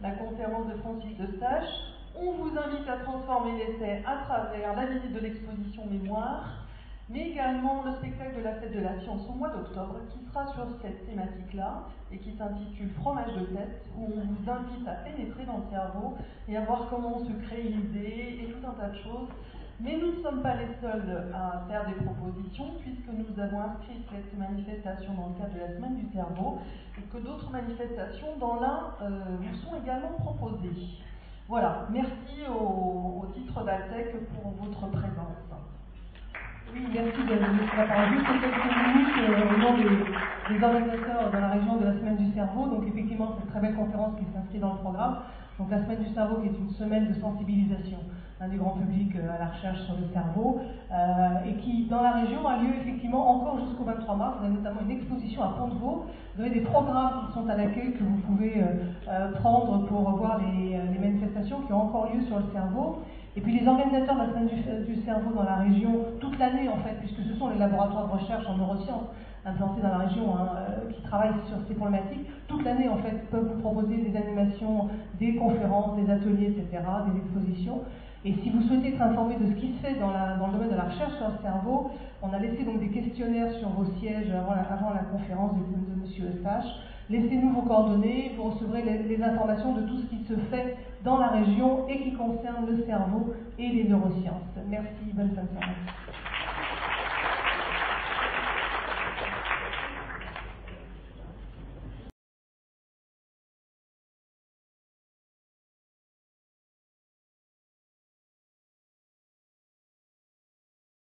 la conférence de Francis Eustache. On vous invite à transformer l'essai à travers la visite de l'exposition Mémoire, mais également le spectacle de la Fête de la Science au mois d'octobre, qui sera sur cette thématique-là, et qui s'intitule Fromage de tête, où on vous invite à pénétrer dans le cerveau et à voir comment on se crée une idée et tout un tas de choses. Mais nous ne sommes pas les seuls à faire des propositions, puisque nous avons inscrit cette manifestation dans le cadre de la Semaine du Cerveau, et que d'autres manifestations dans l'Ain vous sont également proposées. Voilà, merci au titre d'Altec pour votre présence. Oui, merci de la parole. Juste quelques minutes au nom des organisateurs dans la région de la Semaine du Cerveau. Donc effectivement, cette très belle conférence qui s'inscrit dans le programme. Donc la Semaine du Cerveau qui est une semaine de sensibilisation du grand public à la recherche sur le cerveau et qui, dans la région, a lieu effectivement encore jusqu'au 23 mars. Vous avez notamment une exposition à Pont-de-Vaux. Vous avez des programmes qui sont à l'accueil que vous pouvez prendre pour voir les manifestations qui ont encore lieu sur le cerveau. Et puis les organisateurs de la Semaine du Cerveau dans la région, toute l'année en fait, puisque ce sont les laboratoires de recherche en neurosciences implantés dans la région qui travaillent sur ces problématiques, toute l'année en fait peuvent vous proposer des animations, des conférences, des ateliers, etc., des expositions. Et si vous souhaitez être informé de ce qui se fait dans le domaine de la recherche sur le cerveau, on a laissé donc des questionnaires sur vos sièges avant la conférence de M. Eustache. Laissez-nous vos coordonnées, vous recevrez les informations de tout ce qui se fait dans la région et qui concerne le cerveau et les neurosciences. Merci, bonne fin de soirée.